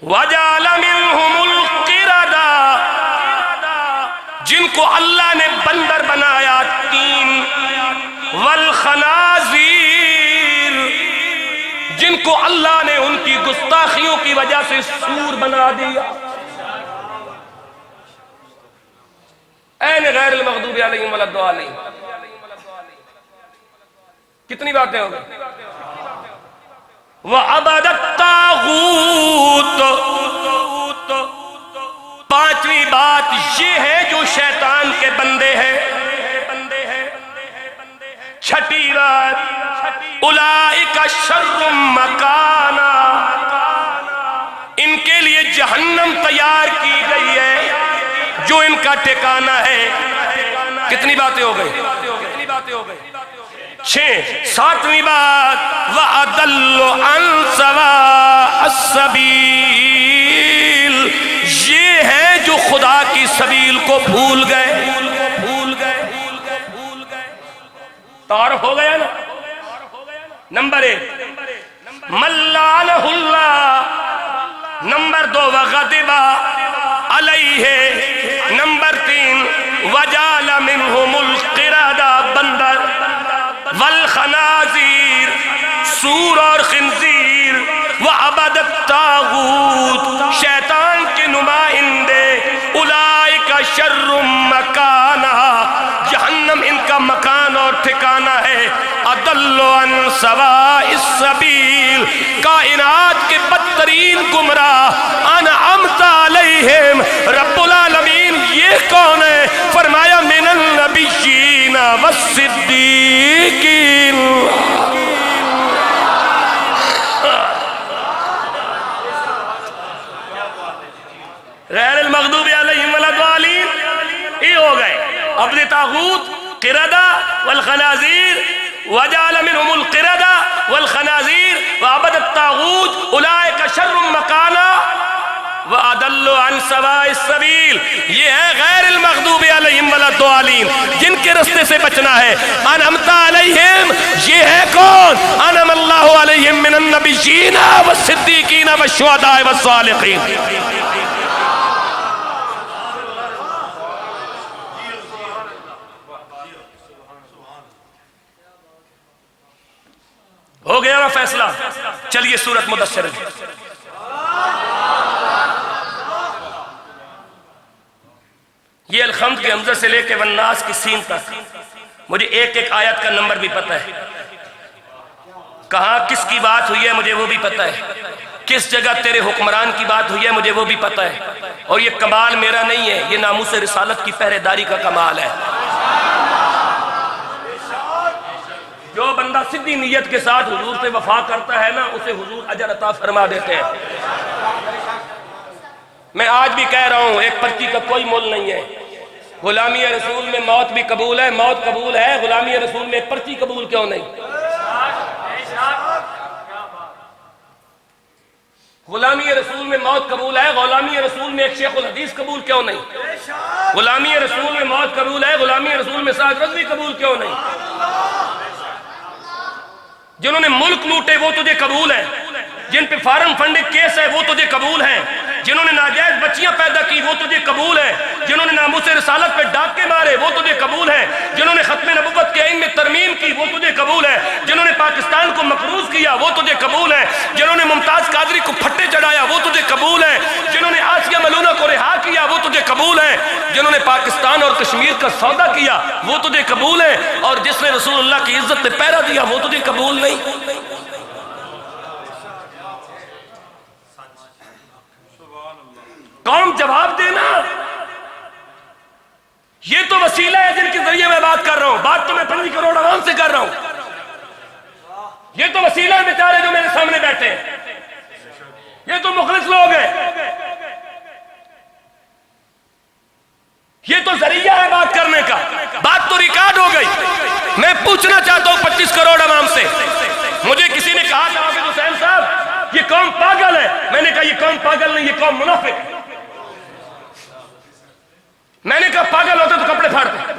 وَجَعَلَ مِنْهُمُ الْقِرَدَةَ، جن کو اللہ نے بندر بنایا۔ 3 وَالْخَنَازِيرَ، جن کو اللہ نے ان کی گستاخیوں کی وجہ سے سور بنا دیا۔ این غیر المغضوب علیہم ولا الضالین، کتنی باتیں ہو گئی؟ وَعَبَدَ الطَّاغُوتَ، 5ویں بات یہ ہے جو شیطان کے بندے ہیں۔ 6ٹھی بات اولئک شر مکانا، ان کے لیے جہنم تیار کی گئی ہے جو ان کا ٹھکانہ ہے۔ کتنی باتیں ہو گئی؟ 6۔ 7ویں بات وَأَضَلُّ عَنْ سَوَاءِ السَّبِيلِ، یہ ہے جو خدا کی سبیل کو بھول گئے۔ تعارف ہو گیا نا؟ نمبر 1 مَن لَّعَنَهُ اللَّهُ، نمبر 2 وَغَضِبَ عَلَيْهِ، نمبر 3 وَجَعَلَ مِنْهُمُ الْقِرَدَةَ بندر، وَالْخَنَازِيرَ سور اور خنزیر، وَعَبَدَ الطَّاغُوتَ شیطان کے نمائندے، اولئک شر مکانا، جہنم ان کا مکان اور ٹھکانہ ہے۔ اضل عن سواء السبیل، کائنات کے بدترین گمراہ۔ انعمت علیہم، رب العالمین یہ کون ہے؟ فرمایا من النبیین والصدیقین۔ غیر المغضوب علیہم ولا الضالین، یہ ہو گئے عبد طاغوت، قردہ والخنازیر، وجعل منہم القردہ والخنازیر وعبد الطاغوت اولئک شر مکانا وَأَضَلُّ عَنْ سَوَاءِ السَّبِيلِ، یہ ہے غیر المغضوب علیہم ولا الضالین، جن کے رستے سے بچنا ہے۔ انعمت علیہم، یہ ہے کون؟ انعم اللہ علیہم من النبیین والصدیقین والشہداء والصالحین۔ ہو گیا نا فیصلہ؟ چلیے سورۃ مدثر ہے۔ یہ الحمد کے حمزہ سے لے کے والناس کی سین تک مجھے ایک ایک آیت کا نمبر بھی پتہ ہے، کہاں کس کی بات ہوئی ہے مجھے وہ بھی پتہ ہے، کس جگہ تیرے حکمران کی بات ہوئی ہے مجھے وہ بھی پتہ ہے، اور یہ کمال میرا نہیں ہے، یہ ناموس رسالت کی پہرے داری کا کمال ہے۔ جو بندہ سدھی نیت کے ساتھ حضور سے وفا کرتا ہے نا، اسے حضور اجر عطا فرما دیتے ہیں۔ میں آج بھی کہہ رہا ہوں، ایک پرچی کا کوئی مول نہیں ہے۔ غلامی رسول میں موت بھی قبول ہے، موت قبول ہے، غلامی رسول میں ایک پرچی قبول کیوں نہیں؟ غلامی رسول میں موت قبول ہے، غلامی رسول میں ایک شیخ الحدیث قبول کیوں نہیں؟ غلامی رسول میں موت قبول ہے، غلامی رسول میں سعد رضوی قبول کیوں نہیں؟ جنہوں نے ملک لوٹے وہ تجھے قبول ہے، جن پہ فارم فنڈنگ کیس ہے وہ تجھے قبول ہے، جنہوں نے ناجائز بچیاں پیدا کی وہ تجھے قبول ہے، جنہوں نے ناموس رسالت پہ ڈاکے مارے وہ تجھے قبول ہے، جنہوں نے ختم نبوت کے آئین میں ترمیم کی وہ تجھے قبول ہے، جنہوں نے پاکستان کو مقروض کیا وہ تجھے قبول ہے، جنہوں نے ممتاز قادری کو پھٹے چڑھایا وہ تجھے قبول ہے، جنہوں نے آسیہ ملونہ کو رہا کیا وہ تجھے قبول ہے، جنہوں نے پاکستان اور کشمیر کا سودا کیا وہ تجھے قبول ہے، اور جس نے رسول اللہ کی عزت پہ پہرا دیا وہ تجھے قبول نہیں۔ قوم جواب دینا، یہ تو وسیلہ ہے جن کے ذریعے میں بات کر رہا ہوں، بات تو میں 5 کروڑ عوام سے کر رہا ہوں، یہ تو وسیلہ ہے بیچارے جو میرے سامنے بیٹھے ہیں، یہ تو مخلص لوگ ہیں، یہ تو ذریعہ ہے بات کرنے کا، بات تو ریکارڈ ہو گئی۔ میں پوچھنا چاہتا ہوں 25 کروڑ عوام سے، مجھے کسی نے کہا تھا حافظ حسین صاحب یہ قوم پاگل ہے، میں نے کہا یہ قوم پاگل نہیں، یہ قوم منافق ہے۔ میں نے کہا پاگل ہوتے تو کپڑے پھاڑتے،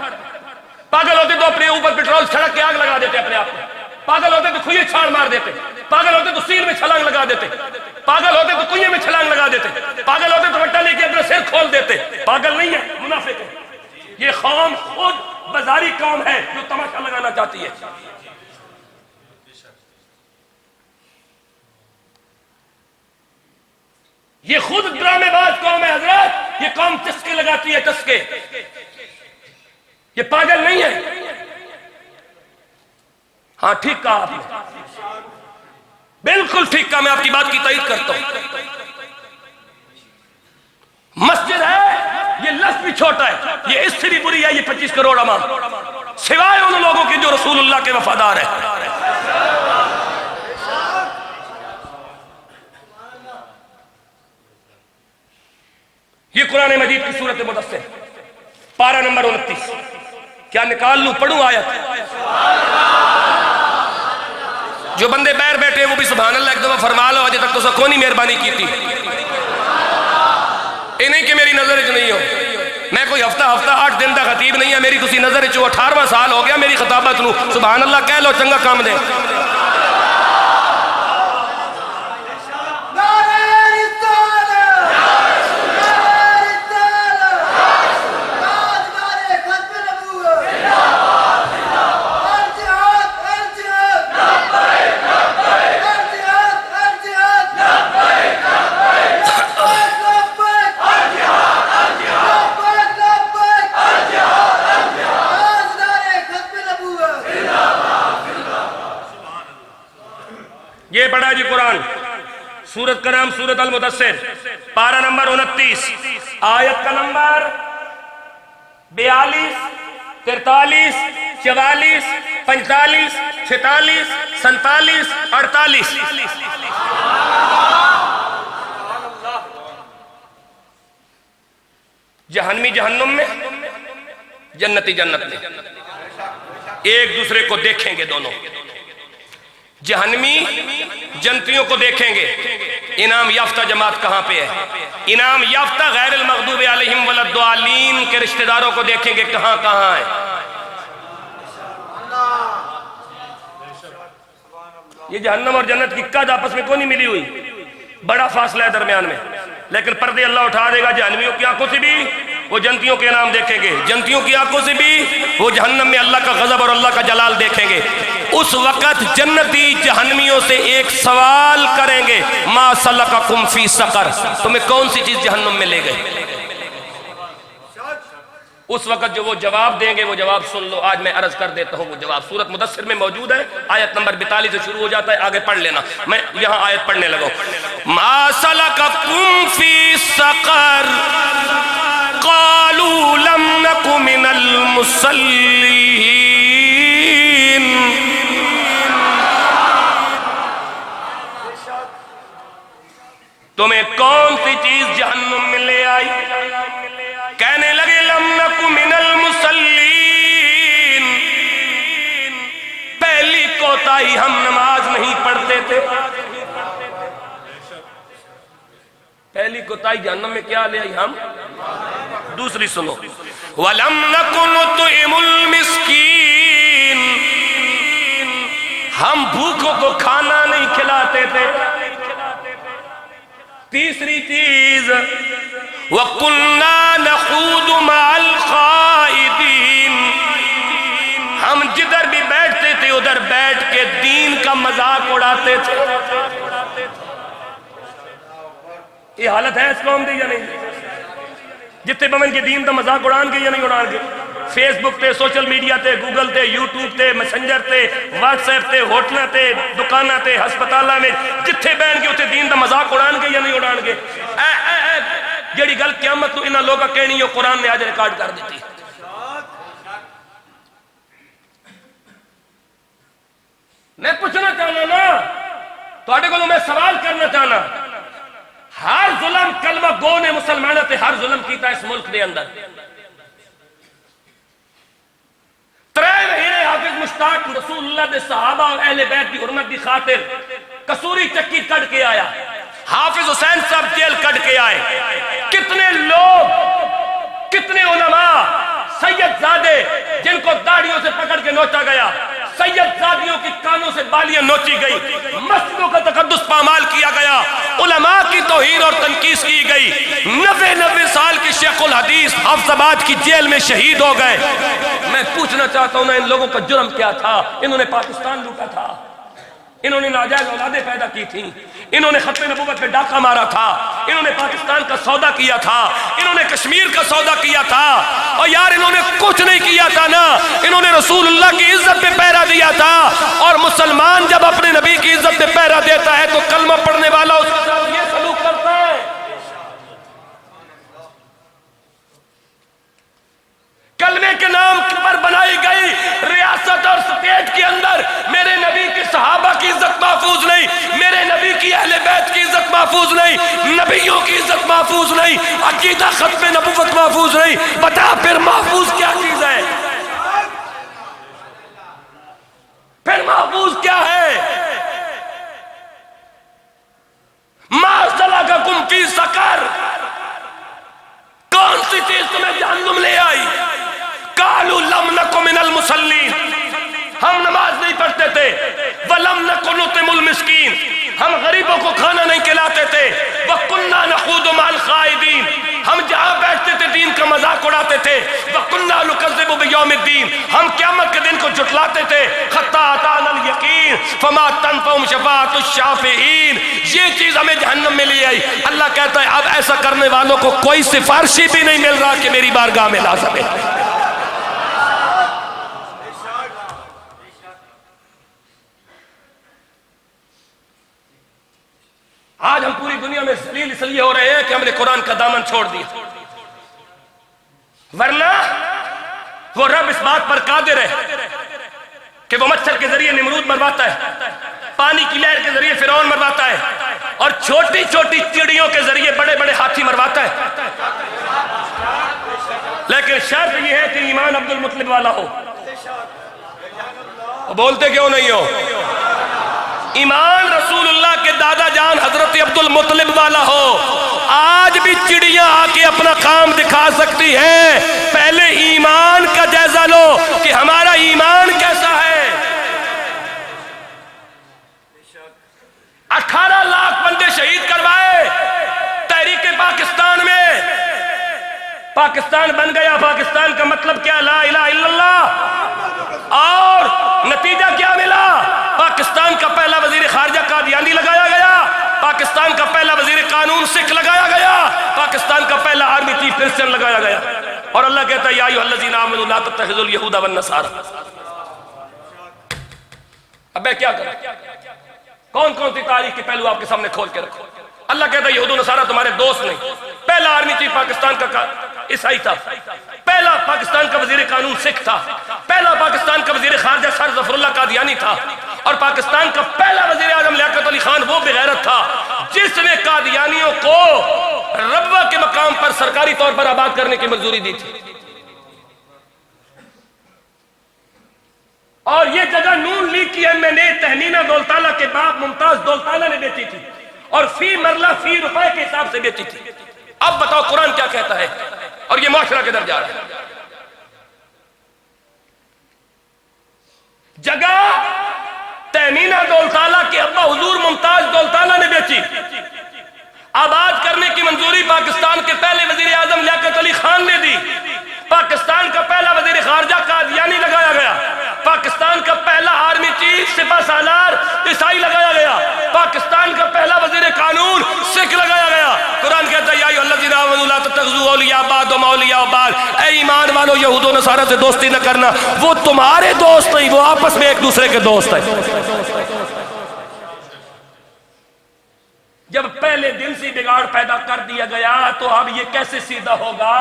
پاگل ہوتے تو اپنے اوپر پیٹرول چھڑک کے آگ لگا دیتے اپنے آپ کو، پاگل ہوتے تو کھوئے چھاڑ مار دیتے، پاگل ہوتے تو سیر میں چھلانگ لگا دیتے، پاگل ہوتے تو کنویں میں چھلانگ لگا دیتے، پاگل ہوتے تو وٹا لے کے اپنا سر کھول دیتے۔ پاگل نہیں ہے، منافق ہے۔ یہ قوم خود بازاری قوم ہے جو تماشا لگانا چاہتی ہے۔ یہ خود ڈرامے باز قوم ہے حضرات، یہ قوم چسکے لگاتی ہے، چسکے۔ یہ پاگل نہیں ہے۔ ہاں ٹھیک کہا آپ نے، بالکل ٹھیک کہا، میں آپ کی بات کی تائید کرتا ہوں۔ مسجد ہے، یہ لفظ بھی چھوٹا ہے، یہ اس سے بھی بری ہے یہ 25 کروڑ عوام، سوائے ان لوگوں کے جو رسول اللہ کے وفادار ہیں۔ یہ قرآن مجید کی سورت مدثر پارہ نمبر 29، کیا نکال لوں پڑھوں آیت؟ جو بندے باہر بیٹھے وہ بھی سبحان اللہ ایک دفعہ فرما لو، آج تک تو سکونی مہربانی کی تھی، یہ نہیں کہ میری نظر نہیں ہو، میں کوئی ہفتہ 8 دن دا خطیب نہیں ہے، میری تسی نظر 18واں سال ہو گیا میری خطابت نو، سبحان اللہ کہہ لو چنگا کام دے۔ یہ پڑھا جی قرآن، سورت کا نام سورت المدثر، پارہ نمبر 29، آیت کا نمبر 42، 43، 44، 45، 46، 47، 48۔ جہنمی جہنم میں، جنتی جنت میں، ایک دوسرے کو دیکھیں گے دونوں، جہنمی جنتیوں کو دیکھیں گے۔ انعام یافتہ جماعت کہاں پہ ہے؟ انعام یافتہ غیر المغضوب علیہم ولا الضالین کے رشتہ داروں کو دیکھیں گے کہاں کہاں ہے۔ یہ جہنم اور جنت کی قد آپس میں کوئی نہیں ملی ہوئی، بڑا فاصلہ ہے درمیان میں، لیکن پردے اللہ اٹھا دے گا۔ جہنمیوں کی آنکھوں سے بھی وہ جنتیوں کے انعام دیکھیں گے، جنتیوں کی آنکھوں سے بھی وہ جہنم میں اللہ کا غضب اور اللہ کا جلال دیکھیں گے۔ اس وقت جنتی جہنمیوں سے ایک سوال کریں گے، ما سلککم فی سقر، تمہیں کون سی چیز جہنم میں لے گئے؟ اس وقت جو وہ جواب دیں گے وہ جواب سن لو. آج میں عرض کر دیتا ہوں وہ جواب سورۃ مدثر میں موجود ہے. آیت نمبر 42 سے شروع ہو جاتا ہے, آگے پڑھ لینا. میں یہاں آیت پڑھنے لگا. ما سلککم فی سقر قالوا لم نک من المصلین. تمہیں کون سی چیز جہنم میں لے آئی؟ کہنے لگے لم نک من المصلین, پہلی کوتاہی ہم نماز نہیں پڑھتے تھے. پہلی کوتاہی جہنم میں کیا لے آئی؟ ہم. دوسری سنو, وَلَمْ نَكُ نُطْعِمُ الْمِسْكِينَ, ہم بھوکوں کو کھانا نہیں کھلاتے تھے. تیسری چیز وَقُلْنَا نَخُوضُ مَعَ الْخَائِضِينَ, ہم جدھر بھی بیٹھتے تھے ادھر بیٹھ کے دین کا مذاق اڑاتے تھے. یہ حالت ہے اس قوم دی یا نہیں؟ جتنے بمن کے دین دا مذاق اڑان کے یا نہیں اڑان کے؟ فیس بک تے, سوشل میڈیا تے, گوگل تے, یوٹیوب تے, میسنجر تے, واٹس ایپ تے, ہوٹلہ تے, دکانہ تے, ہسپتالہ میں جتھے بہن کے اتنے دین دا مذاق اڑان کے یا نہیں اڑان کے؟ جیڑی گل قیامت تو انہاں لوگا کہنی ہو قرآن نے آج ریکارڈ کر دیتی. میں پوچھنا چاہنا نا تواڈے کولوں, میں سوال کرنا چاہنا, ہر ظلم کلمہ گو نے مسلمانہ تے ہر ظلم کیتا اس ملک دے اندر. 3 مہینے حافظ مشتاق رسول اللہ دے صحابہ اور اہل بیت کی حرمت دی خاطر کسوری چکی کٹ کے آیا. حافظ حسین صاحب جیل کٹ کے آئے. کتنے لوگ, کتنے علماء, سید زادے جن کو داڑھیوں سے پکڑ کے نوچا گیا, سید زادیوں کی کانوں سے بالیاں نوچی گئی, مسجدوں کا تقدس پامال کیا گیا, علماء کی توہین اور تنقیص کی گئی. 90 سال کی شیخ الحدیث حافظ آباد کی جیل میں شہید ہو گئے. میں پوچھنا چاہتا ہوں نا ان لوگوں کا جرم کیا تھا؟ انہوں نے پاکستان لوٹا تھا, انہوں نے ناجائز اولادیں پیدا کی تھیں, انہوں نے ختم نبوت پہ ڈاکہ مارا تھا, انہوں نے پاکستان کا سودا کیا تھا, انہوں نے کشمیر کا سودا کیا تھا. اور یار انہوں نے کچھ نہیں کیا تھا نا, انہوں نے رسول اللہ کی عزت پہ پہرا دیا تھا. اور مسلمان جب اپنے نبی کی عزت پہ پہرا دیتا ہے تو کلمہ پڑھنے والا اس کے ساتھ یہ سلوک کرتا ہے. کلمے کے نام پر بنائی گئی ریاست اور سٹیٹ کے اندر میرے نبی کی صحابہ کی عزت محفوظ نہیں, میرے نبی کی اہل بیت کی عزت محفوظ نہیں, نبیوں کی عزت محفوظ نہیں, عقیدہ ختم نبوت محفوظ نہیں. بتا پھر محفوظ کیا چیز ہے؟ پھر محفوظ کیا ہے؟ ما سلککم فی سقر, کون سی چیز تمہیں جہنم لے آئی؟ قالوا لم نک من المصلین, ہم نماز نہیں پڑھتے تھے. ولم نک نطعم المسکین, ہم غریبوں کو کھانا نہیں کھلاتے تھے. وکنا نخوض مع الخائضین, ہم جہاں بیٹھتے تھے دین کا مذاق اڑاتے تھے. وکنا نکذب بیوم الدین, ہم قیامت کے دن کو جھٹلاتے تھے. حتی اتانا الیقین فما تنفعهم شفاعۃ الشافعین, یہ چیز ہمیں جہنم میں لے آئی. اللہ کہتا ہے اب ایسا کرنے والوں کو کوئی سفارشی بھی نہیں مل رہا کہ میری بارگاہ میں لا سکے. آج ہم پوری دنیا میں ذلیل اس لیے ہو رہے ہیں کہ ہم نے قرآن کا دامن چھوڑ دیا, ورنہ وہ رب اس بات پر قادر ہے کہ وہ مچھر کے ذریعے نمرود مرواتا ہے, پانی کی لہر کے ذریعے فرعون مرواتا ہے, اور چھوٹی چھوٹی چڑیوں کے ذریعے بڑے بڑے ہاتھی مرواتا ہے. لیکن شرط یہ ہے کہ ایمان عبد المطلب والا ہو. بولتے کیوں نہیں ہو؟ ایمان رسول اللہ کے دادا جان حضرت عبد المطلب والا ہو. آج بھی چڑیاں آ کے اپنا کام دکھا سکتی ہیں, پہلے ایمان کا جائزہ لو کہ ہمارا ایمان کیسا ہے. 18 لاکھ بندے شہید کروائے تحریک پاکستان میں. پاکستان بن گیا, پاکستان کا مطلب کیا؟ لا الہ الا اللہ. اور نتیجہ کیا ملا؟ پاکستان کا پہلا وزیر خارجہ قادیانی لگایا گیا, پاکستان کا پہلا وزیر قانون سکھ لگایا گیا, پاکستان کا پہلا آرمی چیف کرسچن لگایا گیا. اور اللہ کہتا ہے یا ایھا الذین آمنوا لا تتخذوا اليہود والنصارى. اب میں کیا کروں؟ کون کون سی تاریخ کے پہلو آپ کے سامنے کھول کے رکھو. اللہ کہتا ہے یہود و نصارہ تمہارے دوست نہیں. پہلا آرمی چیف پاکستان کا عیسائی تھا. پہلا پاکستان کا وزیر قانون سکھ تھا. پہلا پاکستان کا وزیر خارجہ سر ظفر اللہ قادیانی تھا. اور پاکستان کا پہلا وزیر اعظم لیاقت علی خان وہ بغیرت تھا جس نے قادیانیوں کو ربوہ کے مقام پر سرکاری طور پر آباد کرنے کی منظوری دی تھی. اور یہ جگہ نون لیگ کی ایم این اے تہمینہ دولتالہ کے باپ ممتاز دولتالہ نے بیچی تھی اور فی مرلہ فی روپے کے حساب سے بیچی تھی. اب بتاؤ قرآن کیا کہتا ہے اور یہ معاشرہ کدھر جا رہا ہے؟ جگہ تہمینہ دولتالہ کے ابا حضور ممتاز دولتالہ نے بیچی. آباد کرنے کی منظوری پاکستان کے پہلے وزیر اعظم لیاقت علی خان نے دی. پاکستان کا پہلا وزیر خارجہ قادیانی لگایا گیا. پاکستان کا پہلا آرمی چیف سپہ سالار عیسائی لگایا گیا. پاکستان کا پہلا وزیر قانون سکھ لگایا گیا. قرآن کہتا ہے یا ایھا الذین آمنوا لا تتخذوا اولیاء بعضهم اولیاء بعض. اے ایمان والو یہود و نصارہ سے دوستی نہ کرنا. وہ تمہارے دوست نہیں، وہ آپس میں ایک دوسرے کے دوست ہیں. جب پہلے دن سے بگاڑ پیدا کر دیا گیا تو اب یہ کیسے سیدھا ہوگا؟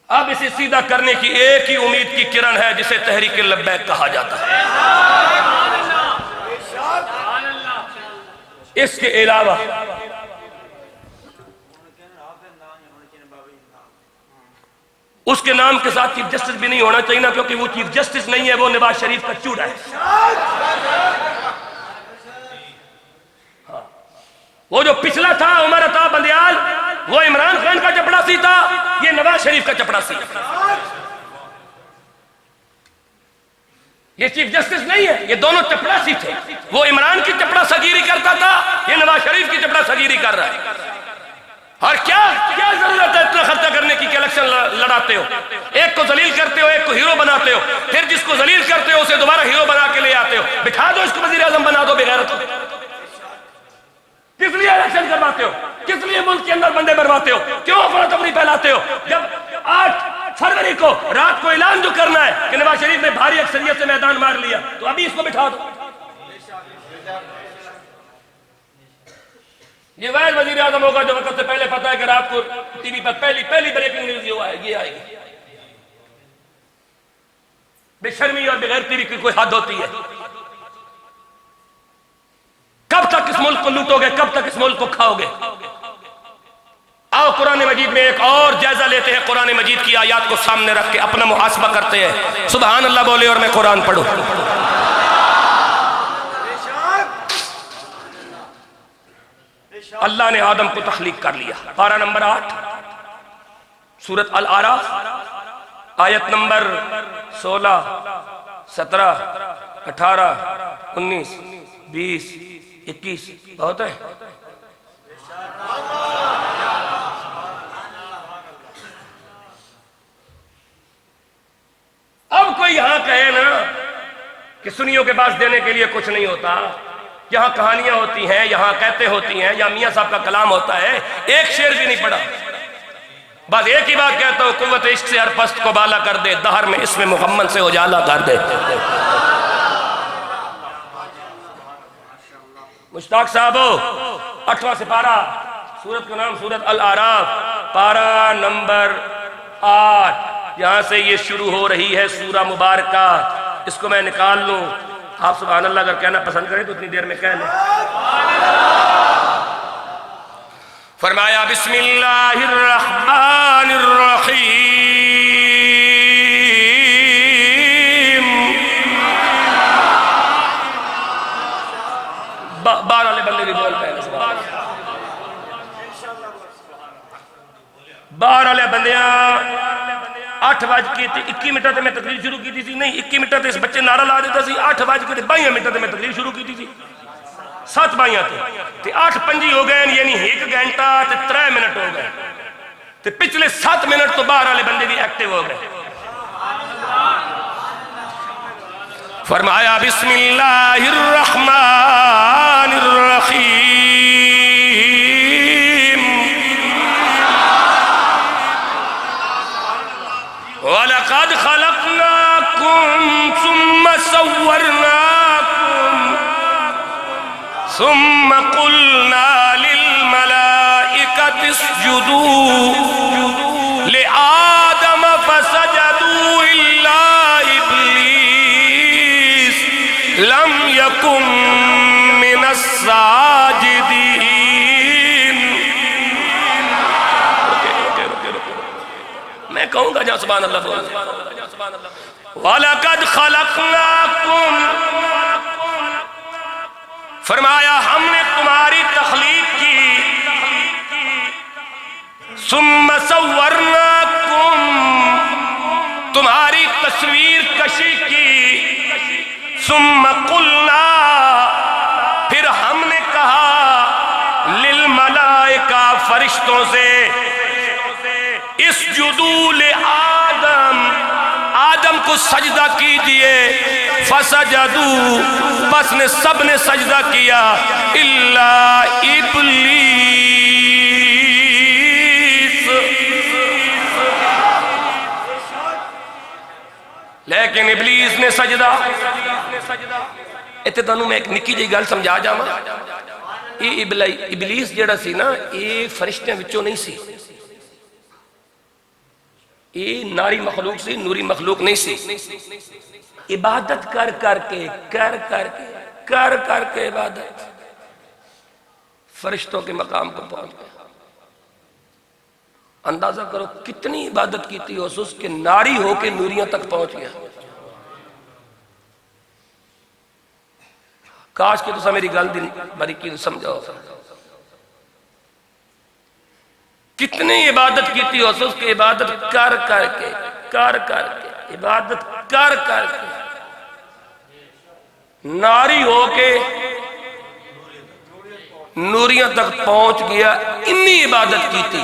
اب اسے سیدھا کرنے کی ایک ہی امید کی کرن ہے جسے تحریک لبیک کہا جاتا ہے. اس کے علاوہ اس کے نام کے ساتھ چیف جسٹس بھی نہیں ہونا چاہیے نا، کیونکہ وہ چیف جسٹس نہیں ہے، وہ نواز شریف کا چوڑا ہے. وہ جو پچھلا تھا عمر عطا بندیال وہ عمران خان کا چپڑاسی تھا، یہ نواز شریف کا چپڑاسی ہے. یہ چیف جسٹس نہیں ہے، یہ دونوں چپڑاسی تھے. وہ عمران کی چپڑاسا گیری کرتا تھا، یہ نواز شریف کی چپڑاسا گیری کر رہا ہے. اور کیا ضرورت ہے اتنا خرچہ کرنے کی کہ الیکشن لڑاتے ہو؟ ایک کو ذلیل کرتے ہو، ایک کو ہیرو بناتے ہو، پھر جس کو ذلیل کرتے ہو اسے دوبارہ ہیرو بنا کے لے آتے ہو. بٹھا دو اس کو وزیر اعظم بنا دو بغیرت. کس لیے الیکشن کرواتے ہو؟ کس لیے ملک کے اندر بندے مرواتے ہو؟ کیوں افراتفری پھیلاتے ہو؟ جب 8 فروری کو رات کو اعلان جو کرنا ہے کہ نواز شریف نے بھاری اکثریت سے میدان مار لیا تو ابھی اس کو بٹھا دو. یہ واحد وزیر اعظم ہوگا جو وقت سے پہلے پتہ ہے کہ رات کو ٹی وی پر پہلی بریکنگ نیوز یہ آئے گی. بے شرمی اور بغیرتی کی کوئی حد ہوتی ہے؟ کب تک اس ملک کو لوٹو گے؟ کب تک اس ملک کو کھاؤ گے؟ آؤ قرآن مجید میں ایک اور جائزہ لیتے ہیں. قرآن مجید کی آیات کو سامنے رکھ کے اپنا محاسبہ کرتے ہیں. سبحان اللہ بولے اور میں قرآن پڑھوں. اللہ نے آدم کو تخلیق کر لیا. پارہ نمبر 8 سورۃ الاعراف آیت نمبر 16 17 18 19 20 21 بہت ہے. اب کوئی یہاں کہے نا کہ سنیوں کے پاس دینے کے لیے کچھ نہیں ہوتا، یہاں کہانیاں ہوتی ہیں، یہاں کہتے ہوتی ہیں، یہاں میاں صاحب کا کلام ہوتا ہے، ایک شعر بھی نہیں پڑھا. بس ایک ہی بات کہتا ہوں، قوت عشق سے ہر پست کو بالا کر دے، دہر میں اسم محمد سے اجالا کر دے. مشتاق صاحبو 8واں سپارہ، سورت کا نام سورت الاعراف، پارہ نمبر 8، یہاں سے یہ شروع ہو رہی ہے سورہ مبارکہ. اس کو میں نکال لوں، آپ سبحان اللہ اگر کہنا پسند کریں تو اتنی دیر میں کہہ لیں. فرمایا بسم اللہ الرحمن الرحیم. بار والے بندے بھی بول پہلے بار والے بندیاں 8 بج کے 21 منٹ تے میں تقریر شروع کی تھی. نہیں 21 منٹ تے اس بچے نعرہ لا دیتا سی. 8 بج کے 22 منٹ تے میں تقریر شروع کی تھی. 7 بائیاں تھے 8 5 ہو گئے، یعنی 1 گھنٹہ تے 3 منٹ ہو گئے. تے پچھلے 7 منٹ تو باہر والے بندے بھی ایکٹیو ہو گئے. فرمایا بسم اللہ الرحمن الرحیم. ثم قلنا للملائكة اسجدوا لآدم فسجدوا إلا إبليس لم يكن من الساجدين. میں کہوں گا جہاں سبحان اللہ بولیں. وَلَقَدْ خَلَقْنَاكُمْ، فرمایا ہم نے تمہاری تخلیق کی. ثُمَّ صَوَّرْنَاكُمْ، تمہاری تصویر کشی کی. ثُمَّ قُلْنَا، پھر ہم نے کہا لِلْمَلَائِكَةِ، فرشتوں سے، اسجدوا لآدم، آدم کو سجدہ کیجئے. فسجدوا، بس نے سب نے سجدہ کیا الا ابلیس، لیکن ابلیس نے سجدہ. اتنے تانوں میں ایک نکی جی گل سمجھا جاواں. یہ ابلیس جڑا سی نا، یہ فرشتیاں وچوں نہیں سی. یہ ناری مخلوق سی، نوری مخلوق نہیں سی. عبادت کر کر کے عبادت فرشتوں کے مقام کو پہنچ گیا. اندازہ کرو کتنی عبادت کیتی ہو اس کے ناری ہو کے نوریوں تک پہنچ گیا. کاش کہ تسا میری گل دی باریکی سمجھاؤ. کتنی عبادت کیتی ہو اس کی عبادت کر کر کے عبادت کر کر کے ناری ہو کے نوریاں تک پہنچ گیا. انی عبادت کیتی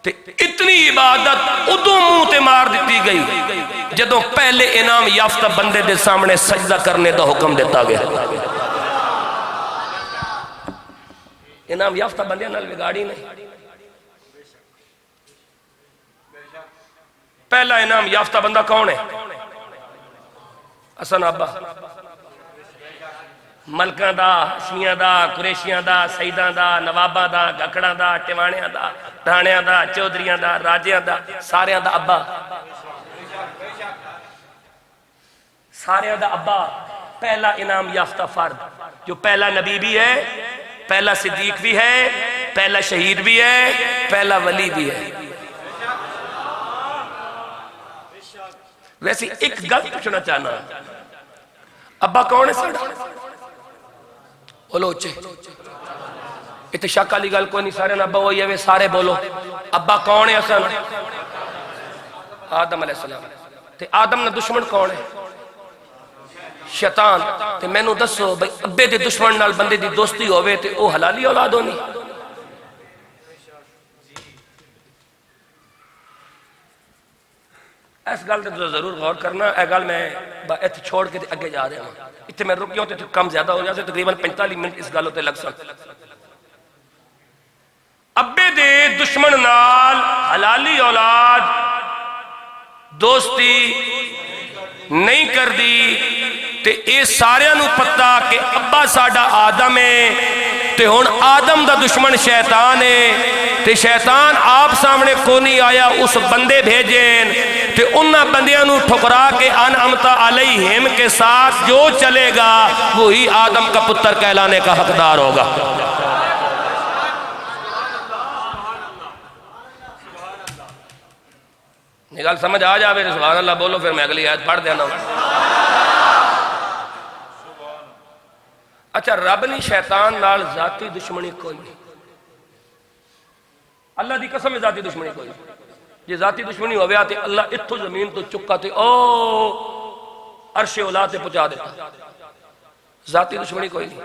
تے اتنی عبادت ادو منہ تے مار دیتی گئی جدوں پہلے انعام یافتہ بندے دے سامنے سجدہ کرنے دا حکم دیتا گیا. انعام یافتہ بندے نال بگاڑی نہیں. پہلا انعام یافتہ بندہ کون ہے؟ حسن ابا. ملکاں دا، ہاشمیاں دا، قریشیاں دا، سیداں دا، نواباں دا، گکڑاں دا، ٹیوانیاں دا، ٹھانیاں دا، چودھریاں دا، راجیاں دا، ساریاں دا ابا. ساریاں دا ابا پہلا انعام یافتہ فرد، جو پہلا نبی بھی ہے، پہلا صدیق بھی ہے، پہلا شہید بھی ہے، پہلا ولی بھی ہے. ویسے ایک گل پوچھنا چاہنا، ابا کون ہے ساڑھا؟ بولو اچھے، اتنے شک والی گل کوئی نہیں. سارے ابا وہی ہے، سارے بولو ابا کون ہے؟ اصل آدم علیہ السلام. تے آدم نے دشمن کون ہے؟ شیطان. تے میں نو دسو بھئی ابے دے دشمن نال بندے دی دوستی ہوئے تے او حلالی اولاد ہونی؟ اس گل تے ضرور غور کرنا. اے گل میں ایتھے چھوڑ کے اگے جا رہا ہوں. اتنے میں رکیوں تے کم زیادہ ہو جاتے، تقریباً 45 منٹ اس گل تے لگ سکتے. ابے دے دشمن نال حلالی اولاد دوستی نہیں کر دی. تے اے سارے نو پتہ کہ ابا ساڈا آدم ہے تے ہن آدم دا دشمن شیطان ہے. تے شیطان آپ سامنے کو نہیں آیا، اس بندے بھیجیں تے انہاں بندیاں نو ٹھکرا کے انعمتا علیہم کے ساتھ جو چلے گا وہی آدم کا پتر کہلانے کا حقدار ہوگا. نگال سمجھ آ جاوے سبحان اللہ بولو، پھر میں اگلی آیت پڑھ دینا ہوں. اچھا، رب نہیں شیطان نال ذاتی دشمنی کوئی نہیں. اللہ دی قسم ہے ذاتی دشمنی کوئی نہیں. یہ ذاتی دشمنی ہو گیا تے اللہ اتھو زمین تو چکا تے او عرش اولا تے پہنچا دیتا. ذاتی دشمنی کوئی نہیں.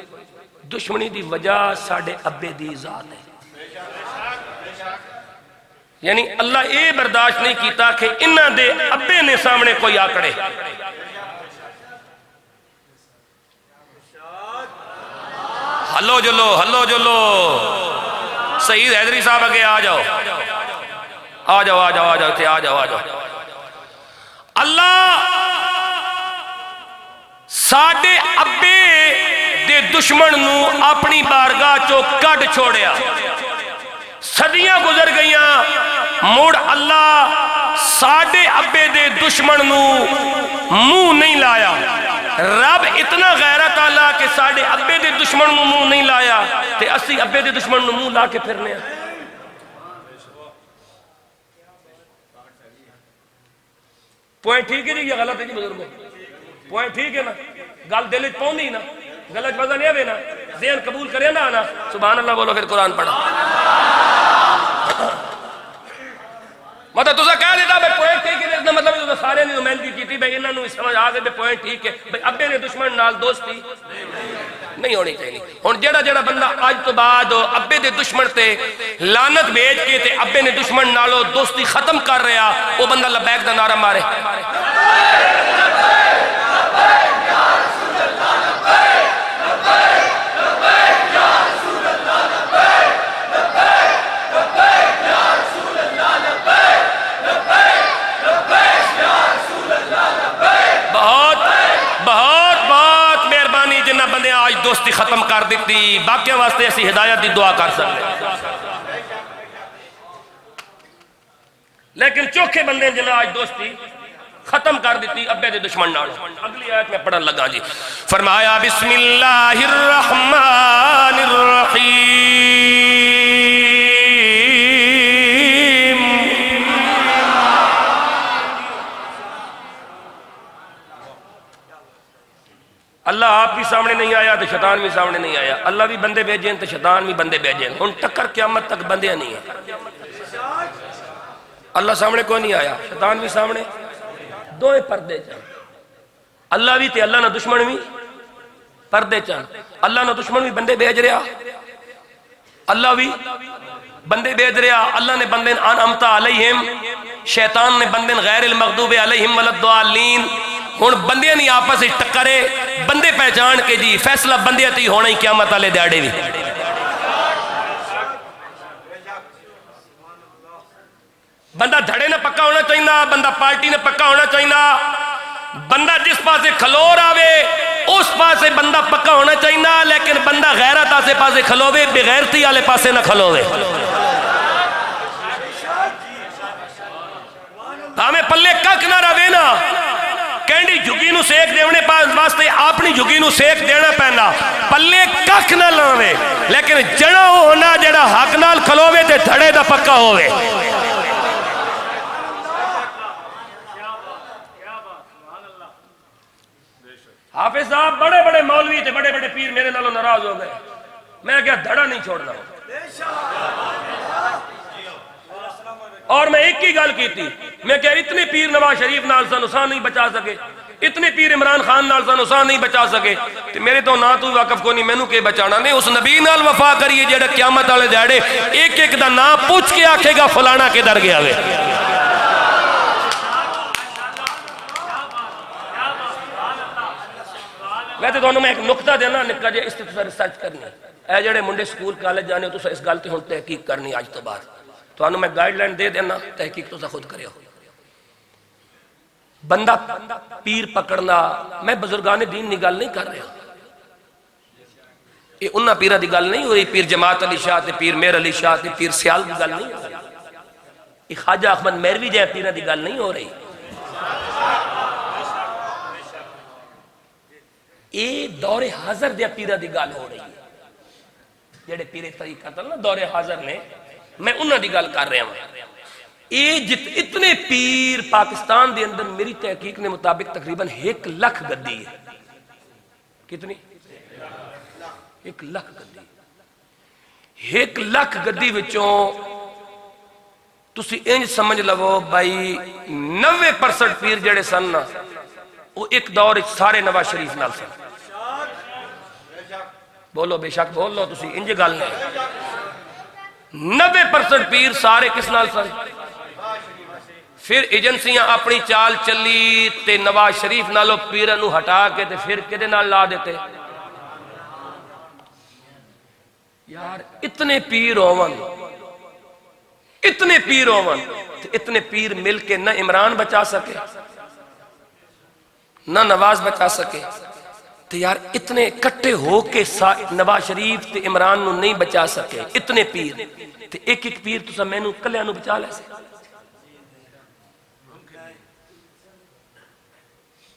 دشمنی دی وجہ ساڑھے ابے دی ذات ہے. یعنی اللہ اے برداشت نہیں کیتا کہ انہاں دے ابے نے سامنے کوئی آکڑے. ہلو جلو سعید حیدری صاحب اگے آ جاؤ. اللہ ساڑھے ابے دے دشمن نو اپنی بارگاہ چو کڈ چھوڑیا صدیاں گزر گئیاں مڑ اللہ ساڑھے ابے دے دشمن نو منہ نہیں لایا رب اتنا غیرت اللہ کہ ساڑھے ابے دے دشمن نو منہ نہیں لایا تے اسی ابے دے دشمن نو منہ لا کے پھرنے ہیں پوائنٹ ٹھیک ہے جی یہ غلط ہے جی بزرگوں پوائنٹ ٹھیک ہے نا گل دل پاؤں نہیں نا غلط وزن نہیں ہے نا ذہن قبول کرے نا نا سبحان اللہ بولو پھر قرآن پڑھا مطلب تُسا کہہ دیتا بھئی پوائنٹ ٹھیک ہے نا مطلب تُسا سارے نے نمائندگی کی تھی بھئی انہاں نو سمجھ آگے بھئی پوائنٹ ٹھیک ہے بھئی ابے نے دشمن نال دوستی نہیں ہونی چاہیے ہن جڑا بندہ آج تو بعد ابے دے دشمن تے لعنت بھیج کے تے ابے نے دشمن نالو دوستی ختم کر رہا وہ بندہ لبیک دا نعرہ مارے دوستی ختم کر دیتی باقی واسطے ایسی ہدایت دی دعا کر سکتے لیکن چوکھے بندے جنہیں آج دوستی ختم کر دیتی ابے دے دشمن نال اگلی آیت میں پڑھن لگا جی فرمایا بسم اللہ الرحمن الرحیم اللہ آپ بھی سامنے نہیں آیا تو شیطان بھی سامنے نہیں آیا اللہ بھی بندے بھیجیں تو شیطان بھی بندے بھیجیں ان ٹکر قیامت تک بندے نہیں ہیں اللہ سامنے کوئی نہیں آیا شیطان بھی سامنے دوئے پردے چاہاں اللہ بھی تے اللہ نہ دشمن بھی پردے چاہاں اللہ نہ دشمن بھی بندے بھیج رہا اللہ بھی بندے بھیج رہا اللہ نے بندے انعمتا علیہم شیطان نے بندے غیر المغضوب علیہم والضالین ہن بندے نہیں آپس سے ٹکرے بندے پہچان کے جی فیصلہ بندے تی ہونا ہی قیامت والے دیاڑے بھی بندہ دھڑے نہ پکا ہونا چاہیے بندہ پارٹی نہ پکا ہونا چاہیے بندہ جس پاسے کھلور آوے اس پاسے بندہ پکا ہونا چاہیے لیکن بندہ غیرت آسے پاسے کھلوے بغیرتی والے پاسے نہ کھلوے ہمیں پلے کک نہ رہے نا کینڈی جھگی نو سیک دیونے پاس واسطے اپنی جھگی نو سیک دینا پہنا پلے کک نہ لاوے لیکن جڑا ہونا جڑا حق نال کھلوے تے دھڑے دا پکا ہوئے حافظ صاحب بڑے بڑے مولوی تھے بڑے بڑے پیر میرے نالوں ناراض ہو گئے میں کیا دھڑا نہیں چھوڑنا اور میں ایک ہی گل کی تھی میں کیا اتنے پیر نواز شریف نال سا نقصان نہیں بچا سکے اتنے پیر عمران خان نال سا نقصان نہیں بچا سکے تو میرے تو نہ تو واقف کو نہیں مینوں کے بچانا نہیں اس نبی نال وفا کریے جڑا قیامت والے دیہڑے ایک ایک دا نام پوچھ کے آکھے گا فلانا کدھر گیا وے ویسے تو میں ایک نقطہ دینا نکا جے اس تے تسا ریسرچ کرنی اے جڑے منڈے سکول کالج جانے تو اس گل تے ہن تحقیق کرنی آج تو بعد تو میں گائیڈ لائن دے دینا تحقیق تو خود کرے ہو بندہ پیر پکڑنا میں بزرگان دین نی گل نہیں کر رہا یہ انہاں پیرہ دی گل نہیں ہو رہی پیر جماعت علی شاہ تے پیر میر علی شاہ تے پیر سیال دی گل نہیں ہو رہی یہ خواجہ احمد میروی جائے پیرہ دی گل نہیں ہو رہی یہ دور حاضر دیا پیرہ دی گل ہو رہی ہے جڑے پیرے طریقہ تھا نا دور حاضر نے میں انہاں دی گل کر رہا ہوں اتنے پیر پاکستان دے اندر میری تحقیق نے مطابق تقریباً 1 لاکھ گدی ہے کتنی 1 لاکھ گدی 1 لاکھ گدی وچوں تسی انج سمجھ لو بھائی 90% پیر جڑے سن نا وہ ایک دور سارے نواز شریف نال سن بولو بے شک بول لو تسی انج گل نہیں 90% پیر سارے کس نال سن پھر ایجنسیاں اپنی چال چلی تے نواز شریف نالو پیرہ نو ہٹا کے تے پھر کدے نال لا دیتے یار اتنے پیر ہون اتنے پیر مل کے نہ عمران بچا سکے نہ نواز بچا سکے تو یار اتنے کٹے ہو کے نواز شریف تے عمران نو نہیں بچا سکے، اتنے پیر تے ایک ایک پیر تسا مینوں کلیاں نو بچا لے سے۔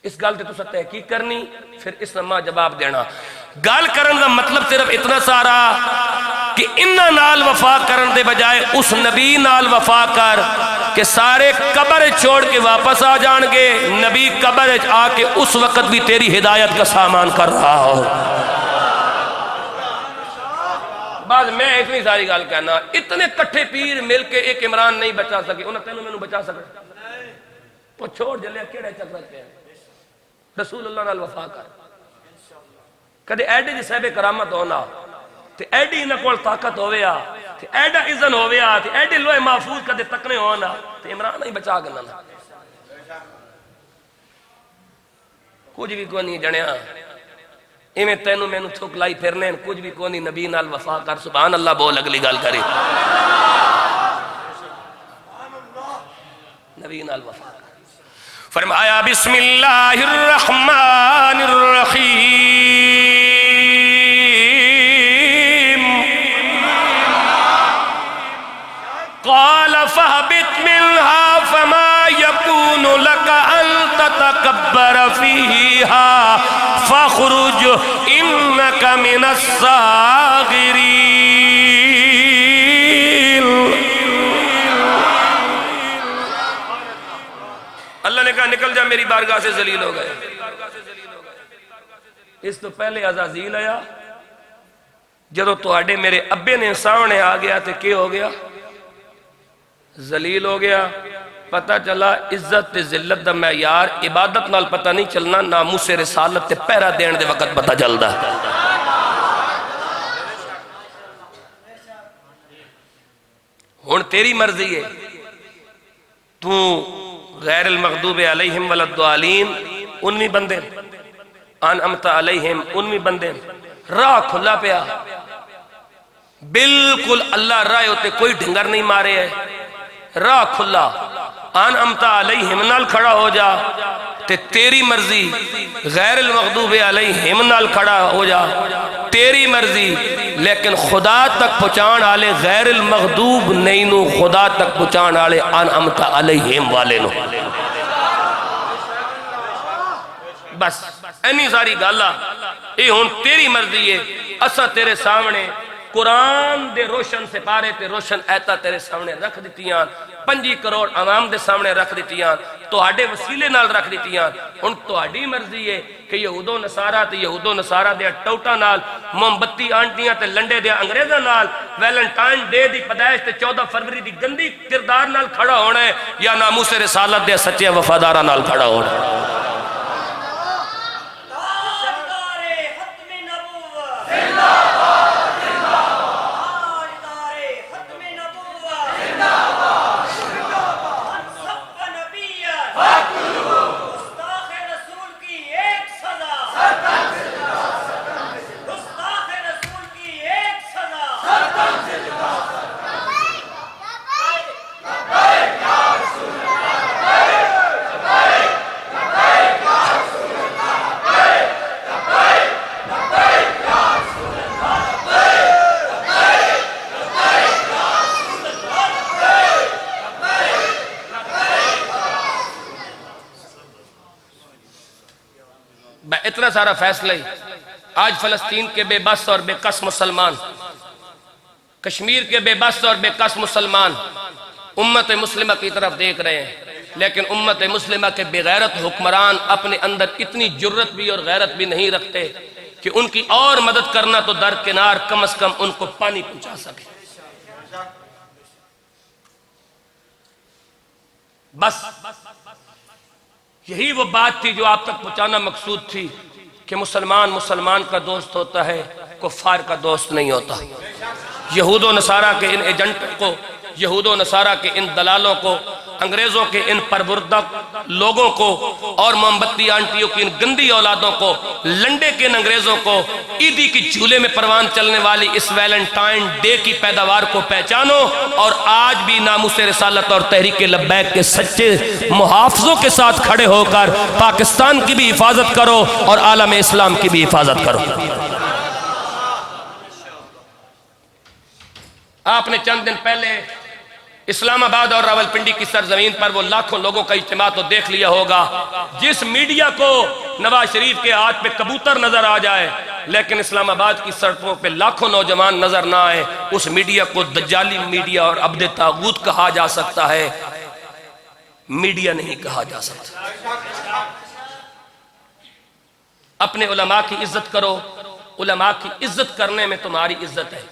اس گل تے تسا تحقیق کرنی، پھر اس نما جواب دینا۔ گل کرن دا مطلب صرف اتنا سارا کہ انہاں نال وفا کرن دے بجائے اس نبی نال وفا کر کہ سارے قبر چھوڑ کے واپس آ جان گے، نبی قبر آ کے اس وقت بھی تیری ہدایت کا سامان کر رہا ہو۔ بعد میں اتنی ساری گل کہنا، اتنے کٹھے پیر مل کے ایک عمران نہیں بچا سکے، انہاں تینوں میں بچا سکے؟ تو چھوڑ جلے کیڑے چکر پہ رسول اللہ نال وفا کر۔ کدے ایڈے جی صاحب کرامت ہونا تے ایڈی انہاں کول طاقت ہویا تے ایڈا اذن ہویا تے ایڈے لوہے محفوظ کدے تکنے ہونا تے عمران نہیں بچا گنا نا۔ کچھ بھی کوئی نہیں جنیا، ایویں تینوں مینوں تھوک لائی پھرنے، کچھ بھی کوئی نہیں، نبی نال وفا کر۔ سبحان اللہ بول، اگلی گل کرے نبی نال وفا کر۔ فرمایا بسم اللہ الرحمن الرحیم، قال فاهبط منها فما يكون لك أن تتكبر فيها فاخرج إنك من الصاغرين۔ اللہ نے کہا نکل جا، میری بارگاہ سے ذلیل ہو گئے۔ اس تو پہلے عزازیل آیا، جدو تواڈے میرے ابے نے سامنے آ گیا تے کیا ہو گیا؟ ذلیل ہو گیا۔ پتہ چلا عزت تے ذلت دا معیار عبادت نال پتہ نہیں چلنا، ناموس رسالت تے پہرا دین دے وقت پتہ چلدا۔ ہن تیری مرضی ہے، تو غیر المغضوب علیہم ولا الضالین انویں بندے انعمت علیہم انویں بندے، راہ کھلا پیا بالکل، اللہ راہ ہوتے کوئی ڈھنگر نہیں مارے ہے، راہ کھلا، انعمت علیہم نال کھڑا ہو جا تے تیری مرضی، غیر المغضوب علیہم نال کھڑا ہو جا تیری مرضی، لیکن خدا تک پہنچان آلے غیر المغضوب نہیں نو، خدا تک پہنچان آلے انعمت علیہم والے نو۔ بس اینی ساری گالا اے ہون تیری مرضی ہے، اسا تیرے سامنے قرآن دے روشن سپارے تے روشن ایتا تیرے سامنے رکھ دیتیاں، 5 کروڑ عوام دے سامنے رکھ دیتیاں، تو آڈے وسیلے نال رکھ دیتیاں۔ ان تو آڈی مرضی ہے کہ یہود و نصارہ تے یہود و نصارہ دے ٹوٹا نال، موم بتی آنٹیاں تے لنڈے دے انگریزہ نال، ویلنٹائن ڈے دی پیدائش تے 14 فروری دی گندی کردار نال کھڑا ہونا ہے، یا ناموس رسالت دے سچے وفادارہ نال کھڑا ہونا ہے۔ اتنا سارا فیصلہ ہی آج فلسطین کے بے بس اور بے کس مسلمان، کشمیر کے بے بس اور بے کس مسلمان امت مسلمہ کی طرف دیکھ رہے ہیں، لیکن امت مسلمہ کے بغیرت حکمران اپنے اندر اتنی جرت بھی اور غیرت بھی نہیں رکھتے کہ ان کی اور مدد کرنا تو درکنار، کم از کم ان کو پانی پہنچا سکے۔ بس یہی وہ بات تھی جو آپ تک پہنچانا مقصود تھی کہ مسلمان مسلمان کا دوست ہوتا ہے، کفار کا دوست نہیں ہوتا۔ یہود و نصارہ کے ان ایجنٹوں کو، یہود و نصارہ کے ان دلالوں کو انگریزوں کے ان پربردہ لوگوں کو اور موم بتی آنٹیوں کی ان گندی اولادوں کو، لنڈے کے ان انگریزوں کو، عیدی کی جھولے میں پروان چلنے والی اس ویلنٹائن ڈے کی پیداوار کو پہچانو، اور آج بھی ناموس رسالت اور تحریک لبیک کے سچے محافظوں کے ساتھ کھڑے ہو کر پاکستان کی بھی حفاظت کرو اور عالم اسلام کی بھی حفاظت کرو۔ آپ نے چند دن پہلے اسلام آباد اور راولپنڈی کی سرزمین پر وہ لاکھوں لوگوں کا اجتماع تو دیکھ لیا ہوگا۔ جس میڈیا کو نواز شریف کے ہاتھ پہ کبوتر نظر آ جائے لیکن اسلام آباد کی سڑکوں پہ لاکھوں نوجوان نظر نہ آئے، اس میڈیا کو دجالی میڈیا اور عبد طاغوت کہا جا سکتا ہے، میڈیا نہیں کہا جا سکتا۔ اپنے علماء کی عزت کرو، علماء کی عزت کرنے میں تمہاری عزت ہے۔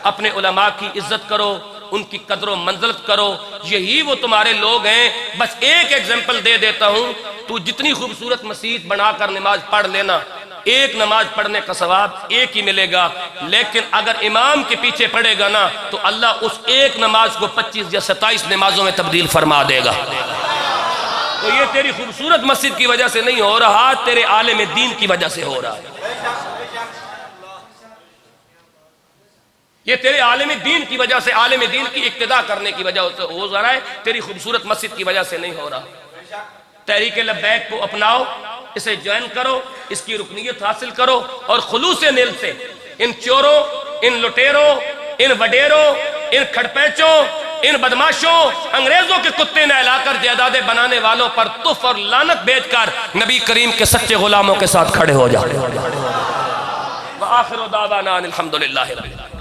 اپنے علماء کی عزت کرو، ان کی قدر و منزلت کرو، یہی وہ تمہارے لوگ ہیں۔ بس ایک ایگزامپل دے دیتا ہوں، تو جتنی خوبصورت مسجد بنا کر نماز پڑھ لینا، ایک نماز پڑھنے کا ثواب ایک ہی ملے گا، لیکن اگر امام کے پیچھے پڑھے گا نا تو اللہ اس ایک نماز کو 25 یا 27 نمازوں میں تبدیل فرما دے گا۔ تو یہ تیری خوبصورت مسجد کی وجہ سے نہیں ہو رہا، تیرے عالم دین کی وجہ سے ہو رہا ہے۔ یہ تیرے عالم دین کی وجہ سے، عالم دین کی اقتداء کرنے کی وجہ سے ہو رہا ہے، تیری خوبصورت مسجد کی وجہ سے نہیں ہو رہا۔ تحریک لبیک کو اپناؤ، اسے جوائن کرو، اس کی رکنیت حاصل کرو، اور خلوص نیل سے ان چوروں، ان لٹیروں، ان وڈیروں، ان کھڑپیچوں، ان بدماشوں، انگریزوں کے کتے نہلا کر جائیدادیں بنانے والوں پر تف اور لعنت بھیج کر نبی کریم کے سچے غلاموں کے ساتھ کھڑے ہو جاؤ۔ وآخر دعوانا الحمدللہ رب العالمین۔